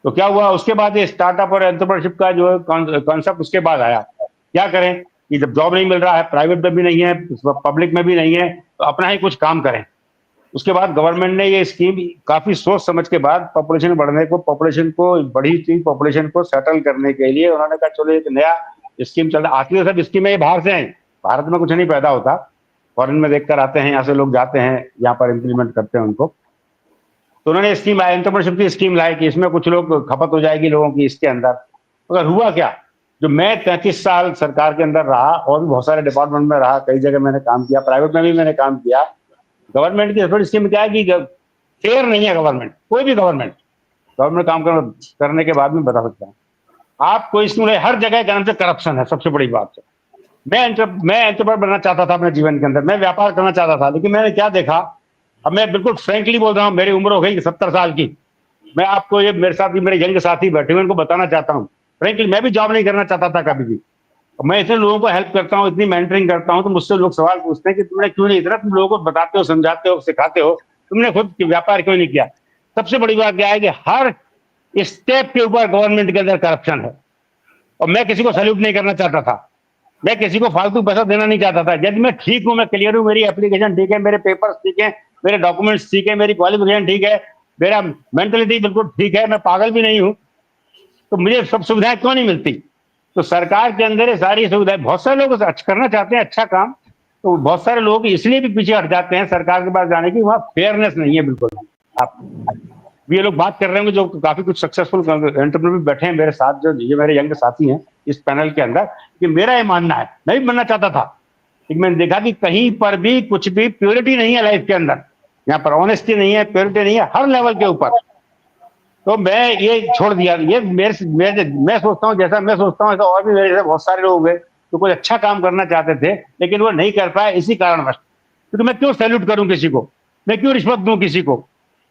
तो क्या हुआ उसके बाद, ये स्टार्टअप और एंटरप्रेन्योरशिप का जो कॉन्सेप्ट उसके बाद आया। क्या करें कि जब जॉब नहीं मिल रहा है, प्राइवेट में भी नहीं है, पब्लिक में भी नहीं है, तो अपना ही कुछ काम करें। उसके बाद गवर्नमेंट ने ये स्कीम काफी सोच समझ के बाद पॉपुलेशन को बढ़ी थी, पॉपुलेशन को सेटल करने के लिए उन्होंने कहा चलो एक नया स्कीम चल रहा। आती है सब स्कीमें ये बाहर से हैं, भारत में कुछ नहीं पैदा होता, फॉरेन में देखकर आते हैं, यहाँ से लोग जाते हैं, यहाँ पर इम्प्लीमेंट करते हैं उनको। तो उन्होंने स्कीम लाई, एंटरप्रेन्योरशिप की स्कीम लाई कि इसमें कुछ लोग खपत हो जाएगी लोगों की इसके अंदर। मगर हुआ क्या, जो मैं 33 साल सरकार के अंदर रहा और भी बहुत सारे डिपार्टमेंट में रहा, कई जगह मैंने काम किया, प्राइवेट में भी मैंने काम किया। गवर्नमेंट की थोड़ी स्कीम क्या है कि फेयर नहीं है। गवर्नमेंट, कोई भी गवर्नमेंट काम करने के बाद में बता सकता है आप कोई स्कीम हर जगह के नाम से करप्शन है, सबसे बड़ी बात है। मैं एंटरप्रेन्योर बनना चाहता था अपने जीवन के अंदर, मैं व्यापार करना चाहता था, लेकिन मैंने क्या देखा, अब मैं बिल्कुल फ्रेंकली बोल रहा हूँ, मेरी उम्र हो गई 70 साल की। मैं आपको, ये मेरे साथ मेरे यंग साथी बैठे हुए, उनको बताना चाहता हूँ फ्रेंकली, मैं भी जॉब नहीं करना चाहता था कभी भी। मैं इतने लोगों को हेल्प करता हूँ, इतनी मेंटरिंग करता हूँ, तो मुझसे लोग सवाल पूछते हैं कि तुमने क्यों नहीं, इतना तुम लोगों को बताते हो, समझाते हो, सिखाते हो, तुमने खुद व्यापार क्यों नहीं किया। सबसे बड़ी बात क्या है कि हर स्टेप के ऊपर गवर्नमेंट के अंदर करप्शन है, और मैं किसी को सैल्यूट नहीं करना चाहता था, मैं किसी को फालतू पैसा देना नहीं चाहता था। यदि मैं ठीक हूं, मैं क्लियर हूं, मेरी एप्लीकेशन ठीक है, मेरे पेपर्स ठीक है, मेरे डॉक्यूमेंट्स ठीक है, मेरी क्वालिफिकेशन ठीक है, मेरा मेंटलिटी बिल्कुल ठीक है, मैं पागल भी नहीं हूं, तो मुझे सब सुविधाएं क्यों नहीं मिलती। तो सरकार के अंदर ये सारी सुविधाएं, बहुत सारे लोग करना चाहते हैं अच्छा काम, तो बहुत सारे लोग इसलिए भी पीछे हट जाते हैं सरकार के पास जाने की, वहां फेयरनेस नहीं है बिल्कुल। आप ये लोग बात कर रहे होंगे जो काफी कुछ सक्सेसफुल एंटरप्रेन्योर बैठे हैं मेरे साथ, जो ये मेरे यंग साथी हैं इस पैनल के अंदर, कि मेरा ये मानना है, मैं भी बनना चाहता था, लेकिन मैंने देखा कि कहीं पर भी कुछ भी प्योरिटी नहीं है लाइफ के अंदर, यहाँ पर ऑनेस्टी नहीं है, प्योरिटी नहीं है हर लेवल के ऊपर। तो मैं ये छोड़ दिया। ये मैं सोचता हूँ, जैसा मैं सोचता हूँ ऐसा और भी मेरे जैसे बहुत सारे लोग हैं जो कोई अच्छा काम करना चाहते थे लेकिन वो नहीं कर पाए इसी कारणवश। क्योंकि मैं क्यों सैल्यूट करूं किसी को, मैं क्यों रिश्वत दूं किसी को।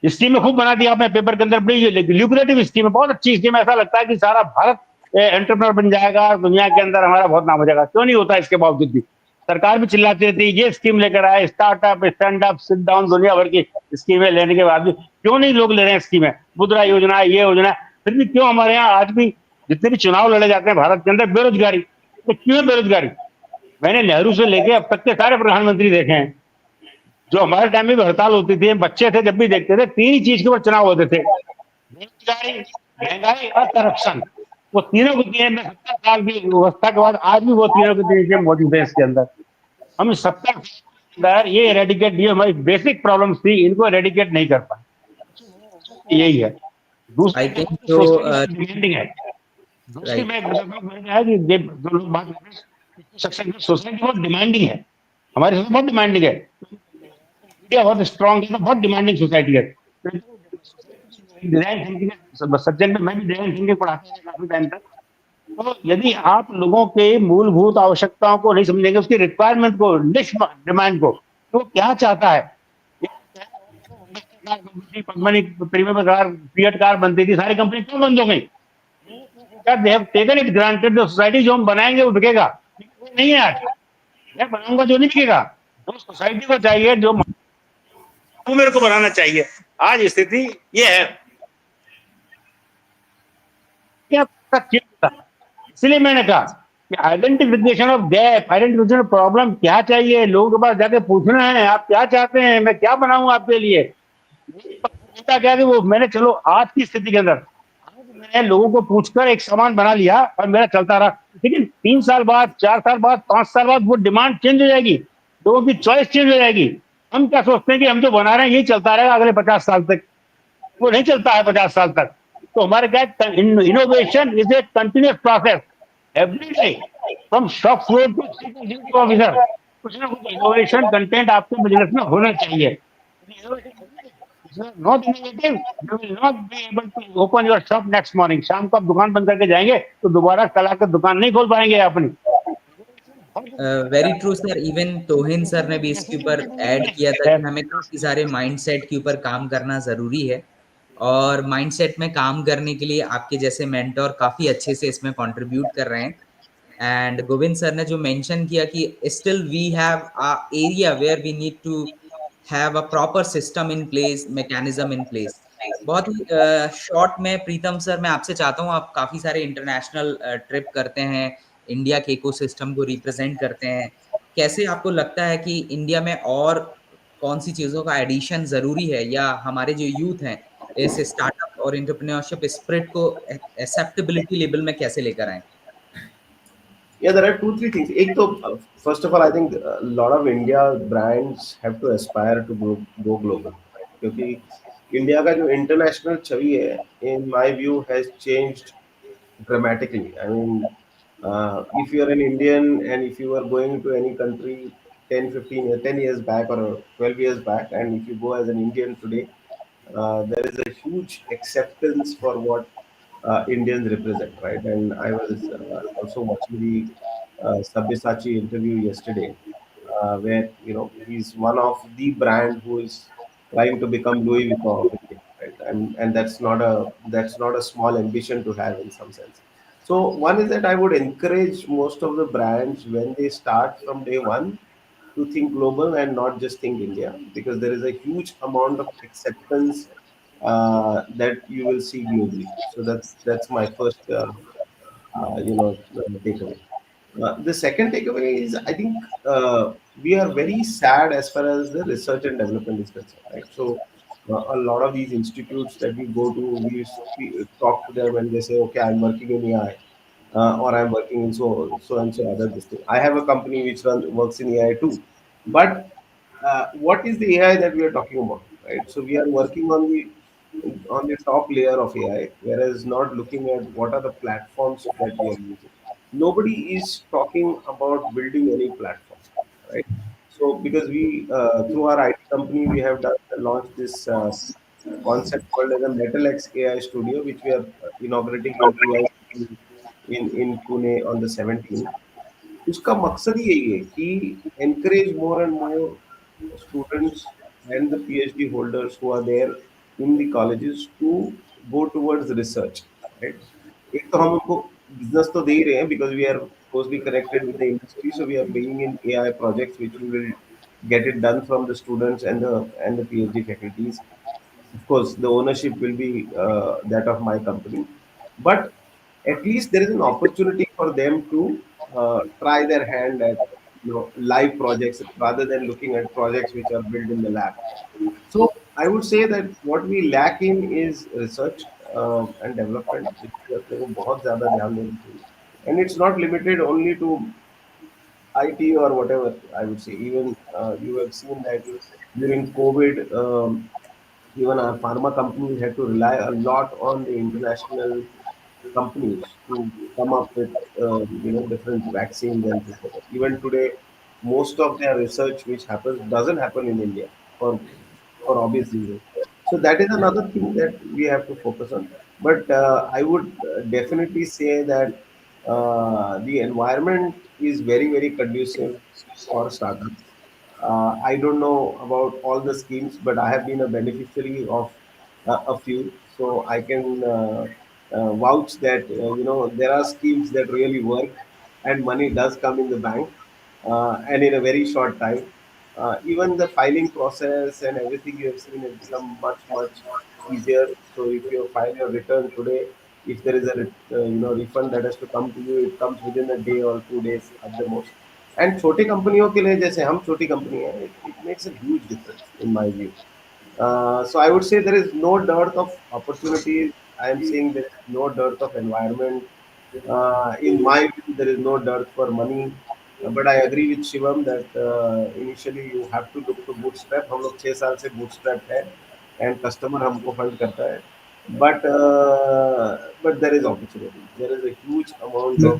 स्कीम में खूब बना दिया आपने पेपर के अंदर, बड़ी ल्यूक्रेटिव स्कीम है, बहुत अच्छी स्कीम है, ऐसा लगता है कि सारा भारत एंटरप्रेन्योर बन जाएगा और दुनिया के अंदर हमारा बहुत नाम हो जाएगा। क्यों नहीं होता, इसके बावजूद भी सरकार भी चिल्लाती रहती है ये स्कीम लेकर आए, startup, stand up, sit down, दुनिया भर की स्कीमें लेने के बाद भी क्यों नहीं लोग ले रहे हैं स्कीमें, मुद्रा योजना, ये योजना, फिर भी क्यों हमारे यहाँ आज भी जितने भी चुनाव लड़े जाते हैं भारत के अंदर, बेरोजगारी, तो क्यों है बेरोजगारी। मैंने नेहरू से लेके अब तक के सारे प्रधानमंत्री देखे हैं, जो हमारे टाइम में भी हड़ताल होती थी, बच्चे थे जब भी देखते थे, तीन ही चीज के ऊपर चुनाव होते थे, बेरोजगारी, महंगाई और करप्शन। वो तीनों को दिए, मैं 70 साल की व्यवस्था के बाद आज भी वो तीनों की तीन चीजें मौजूद है इसके अंदर। हम 70 ये एरेडिकेट, ये हमारी बेसिक प्रॉब्लम्स थी, इनको एरेडिकेट नहीं कर पाए, यही है। दूसरी आई थिंक सोसाइटी तो बहुत डिमांडिंग है। दूसरी राइट। मैं है कि जो लोग बात कर रहे हैं, सोसाइटी बहुत डिमांडिंग है, हमारी सोसाइटी बहुत डिमांडिंग है, इंडिया बहुत स्ट्रांग है, बहुत डिमांडिंग सोसाइटी है। डिजाइन थिंकिंग सब्जेक्ट में मैं भी डिजाइन थिंकिंग पढ़ाता हूँ काफी टाइम तक। तो यदि आप लोगों के मूलभूत आवश्यकताओं को नहीं समझेंगे, उसकी रिक्वायरमेंट को, निश डिमांड को, तो वो क्या चाहता है। Company premium car, fiat car बनती थी, सारी कंपनी क्यों बंद हो गई। क्या they have taken it granted जो सोसाइटी जो हम बनाएंगे वो बिकेगा, नहीं है आज। मैं बनाऊंगा जो नहीं बिकेगा, वो सोसाइटी को चाहिए जो वो मेरे को बनाना चाहिए। आज स्थिति ये है, क्या इसलिए मैंने कहा कि identification of gap, identification of problem, क्या चाहिए लोगों के पास जाके पूछना है, आप क्या चाहते हैं, मैं क्या बनाऊं आपके लिए। क्या कि वो मैंने, चलो आज की स्थिति के अंदर मैंने लोगों को पूछकर एक सामान बना लिया और मेरा चलता रहा, लेकिन 3 साल बाद, 4 साल बाद, 5 साल बाद वो डिमांड चेंज हो जाएगी, लोगों की चॉइस चेंज हो जाएगी। हम क्या सोचते हैं कि हम जो बना रहे हैं यही चलता रहेगा अगले 50 साल तक, वो नहीं चलता है 50 साल तक। तो हमारे क्या, innovation is a continuous process every day, from shop floor to officer. कुछ ना कुछ इनोवेशन कंटेंट आपके बिजनेस में होना चाहिए। Not innovative, you will not be able to open your shop next morning. शाम को आप दुकान बंद करके जाएंगे तो दोबारा कल आकर दुकान नहीं खोल पाएंगे अपनी। Very true sir. Even Tuhin sir ने भी इसके ऊपर ऐड किया था कि हमें काफी सारे माइंडसेट के ऊपर काम करना जरूरी है। और माइंडसेट में काम करने के लिए आपके जैसे मेंटोर काफ़ी अच्छे से इसमें कंट्रीब्यूट कर रहे हैं। एंड गोविंद सर ने जो मेंशन किया कि still we have a area where we need to have a proper system in place, mechanism in place. बहुत ही शॉर्ट में प्रीतम सर मैं आपसे चाहता हूँ, आप काफ़ी सारे इंटरनेशनल ट्रिप करते हैं, इंडिया के इकोसिस्टम को रिप्रेजेंट करते हैं। कैसे आपको लगता है कि इंडिया में और कौन-सी चीज़ों का एडिशन ज़रूरी है, या हमारे जो यूथ हैं, इस स्टार्टअप और एंटरप्रेन्योरशिप स्पिरिट को एक्सेप्टेबिलिटी लेवल में कैसे लेकर आएँ? Yeah, there are two, three things. एक तो first of all, I think a lot of India brands have to aspire to go global, right? क्योंकि इंडिया का जो इंटरनेशनल छवि है, in my view, has changed dramatically. I mean, if you're an Indian and if you are going to any country 10, 15 years, 10 years back or 12 years back, and if you go as an Indian today, there is a huge acceptance for what Indians represent, right? And I was also watching the Sabyasachi interview yesterday, where he's one of the brand who is trying to become Louis Vuitton of India, right? And that's not a small ambition to have in some sense. So one is that I would encourage most of the brands when they start from day one to think global and not just think India, because there is a huge amount of acceptance that you will see globally. So that's my first takeaway. The second takeaway is, I think we are very sad as far as the research and development is concerned, right? So a lot of these institutes that we go to, we talk to them and they say, okay, I'm working in AI, or I'm working in so and so other this thing. I have a company which works in AI too, but what is the AI that we are talking about, right? So we are working on the top layer of AI, whereas not looking at what are the platforms that we are using. Nobody is talking about building any platform, right? So because we through our IT company we have launched this concept called as a MetalX AI Studio, which we are inaugurating in PIC in Pune on the 17th. उसका मकसद ही यही है कि encourage more and more students and the PhD holders who are there in the colleges to go towards research, right? एक तो हम उनको business तो दे ही रहे हैं because we are closely connected with the industry, so we are bringing in AI projects which we will get it done from the students and the PhD faculties. Of course, the ownership will be that of my company, but at least there is an opportunity for them to try their hand at live projects rather than looking at projects which are built in the lab. So I would say that what we lack in is research and development, जिस पे अपने को बहुत ज़्यादा ध्यान देना चाहिए. And it's not limited only to IT or whatever. I would say even you have seen that during COVID. Even our pharma companies had to rely a lot on the international companies to come up with different vaccines and things like that. Even today, most of their research which happens doesn't happen in India for obvious reasons. So that is another thing that we have to focus on. But I would definitely say that the environment is very very conducive for startups. I don't know about all the schemes, but I have been a beneficiary of a few, so I can vouch that there are schemes that really work, and money does come in the bank, and in a very short time. Even the filing process and everything you have seen has become much easier. So if you file your return today, if there is a refund that has to come to you, it comes within a day or 2 days at the most. And छोटी कंपनियों के लिए जैसे हम छोटी company है, it makes a huge difference in my view. So I would say there is no dearth of opportunities. I am saying there is no dearth of environment. In my view, there is no dearth for money. But I agree with Shivam that initially you have to look to bootstrap. हम लोग 6 साल से bootstrap है, and customer हमको fund करता है. But there is opportunity. There is a huge amount of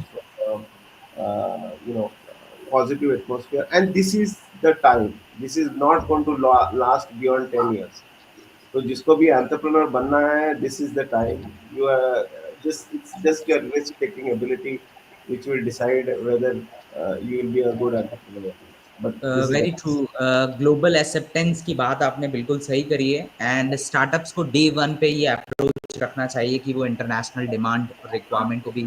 positive atmosphere, and this is the time. This is not going to last beyond 10 years. तो जिसको भी एंटरप्रेन्योर बनना है, this is the time. You are just it's just your risk taking ability which will decide whether you will be a good entrepreneur. but this is very true. Global acceptance की बात आपने बिल्कुल सही करी है, and startups को day one पे ये अप्रोच रखना चाहिए कि वो इंटरनेशनल डिमांड और रिक्वायरमेंट को भी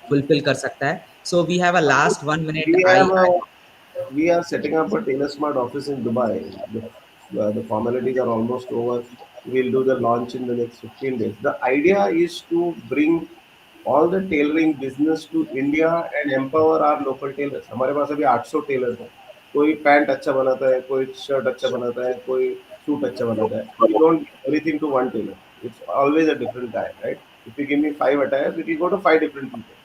फुलफिल कर सकता है। So we have a last 1 minute। we have I a we are setting up a Tailor Smart office in Dubai. The formalities are almost over. We'll do the launch in the next 15 days. The idea is to bring all the tailoring business to India and empower our local tailors. हमारे पास अभी 800 tailors हैं। कोई pant अच्छा बनाता है, कोई shirt अच्छा बनाता है, कोई सूट अच्छा बनाता है. We don't give everything to one tailor. It's always a different guy, right? If you give me 5 attires, it will go to 5 different people.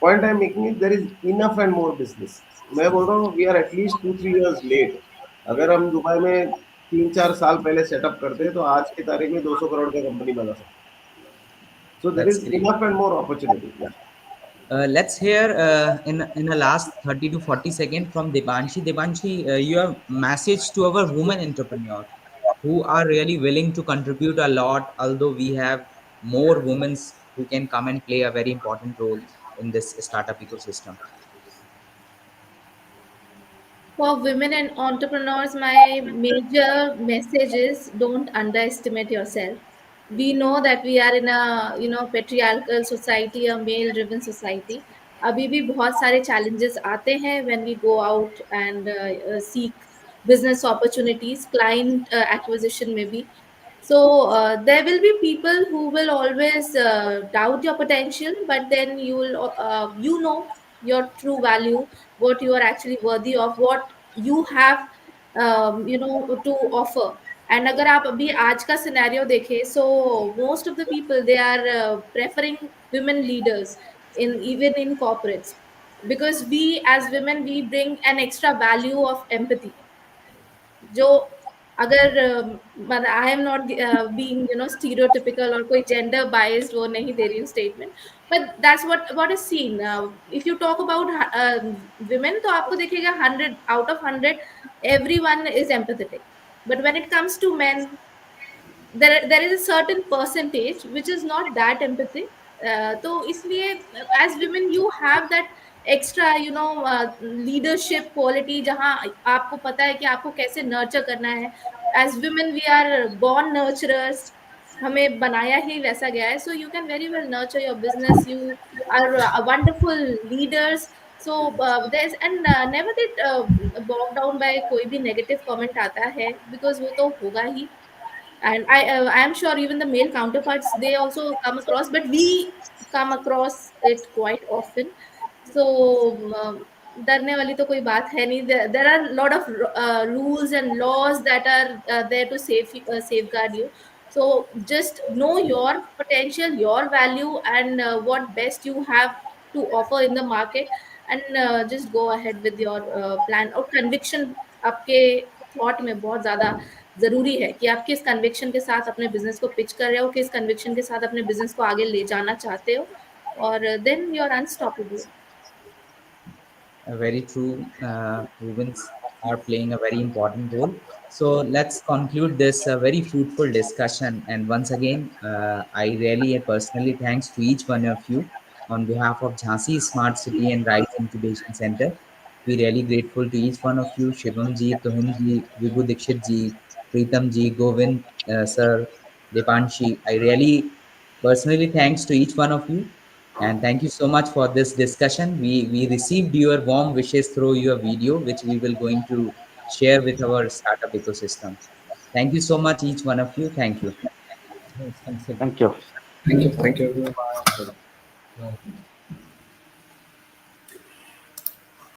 Point I'm making is there is enough and more business. मैं बोल रहा हूँ we are at least 2-3 years late. अगर हम Dubai में 3-4 साल पहले setup करते हैं तो आज की तारीख में 200 करोड़ का कंपनी बना सकते हैं. So there that's is great. enough and more opportunity. Yeah. Let's hear in the last 30 to 40 seconds from Devanshi. Devanshi, your message to our women entrepreneurs who are really willing to contribute a lot, although we have more women who can come and play a very important role in this startup ecosystem. For women and entrepreneurs, my major message is don't underestimate yourself. We know that we are in a patriarchal society, a male driven society. अभी भी बहुत सारे challenges आते हैं when we go out and seek business opportunities, client acquisition maybe. So there will be people who will always doubt your potential, but then you know your true value, what you are actually worthy of, what you have to offer. And अगर आप अभी आज का scenario देखें, so most of the people they are preferring women leaders in even in corporates, because we as women we bring an extra value of empathy. जो अगर I am not being stereotypical और कोई gender biased वो नहीं दे रही हूँ statement, but that's what is seen. If you talk about women तो आपको देखिएगा 100 out of 100 everyone is empathetic, but when it comes to men there is a certain percentage which is not that empathic. तो इसलिए as women you have that extra leadership quality जहाँ आपको पता है कि आपको कैसे nurture करना है. As women we are born nurturers, हमें बनाया ही वैसा गया है, so you can very well nurture your business. You are wonderful leaders. So there's and never get bogged down by कोई भी negative comment आता है, because वो तो होगा ही. And I am sure even the male counterparts they also come across, but we come across it quite often. So डरने वाली तो कोई बात है नहीं. There are a lot of rules and laws that are there to safeguard you. So just know your potential, your value, and what best you have to offer in the market, and just go ahead with your plan. और conviction आपके thought में बहुत ज्यादा जरूरी है कि आप किस कन्विक्शन के साथ अपने बिजनेस को पिच कर रहे हो, किस कन्विक्शन के साथ अपने बिजनेस को आगे ले जाना चाहते हो, और then you are unstoppable. Very true. Women are playing a very important role. So let's conclude this very fruitful discussion. And once again, I really personally thanks to each one of you on behalf of Jhansi Smart City and Rise Incubation Center. We really grateful to each one of you, Shivam ji, Tuhim ji, Vibhu Dikshit ji, Pritam ji, Govind sir, Depanshi. I really personally thanks to each one of you, and thank you so much for this discussion. We received your warm wishes through your video, which we will going to share with our startup ecosystem. Thank you so much, each one of you. Thank you. Yes, thanks. Thank you. Thank you. Thank you, everyone. Bye.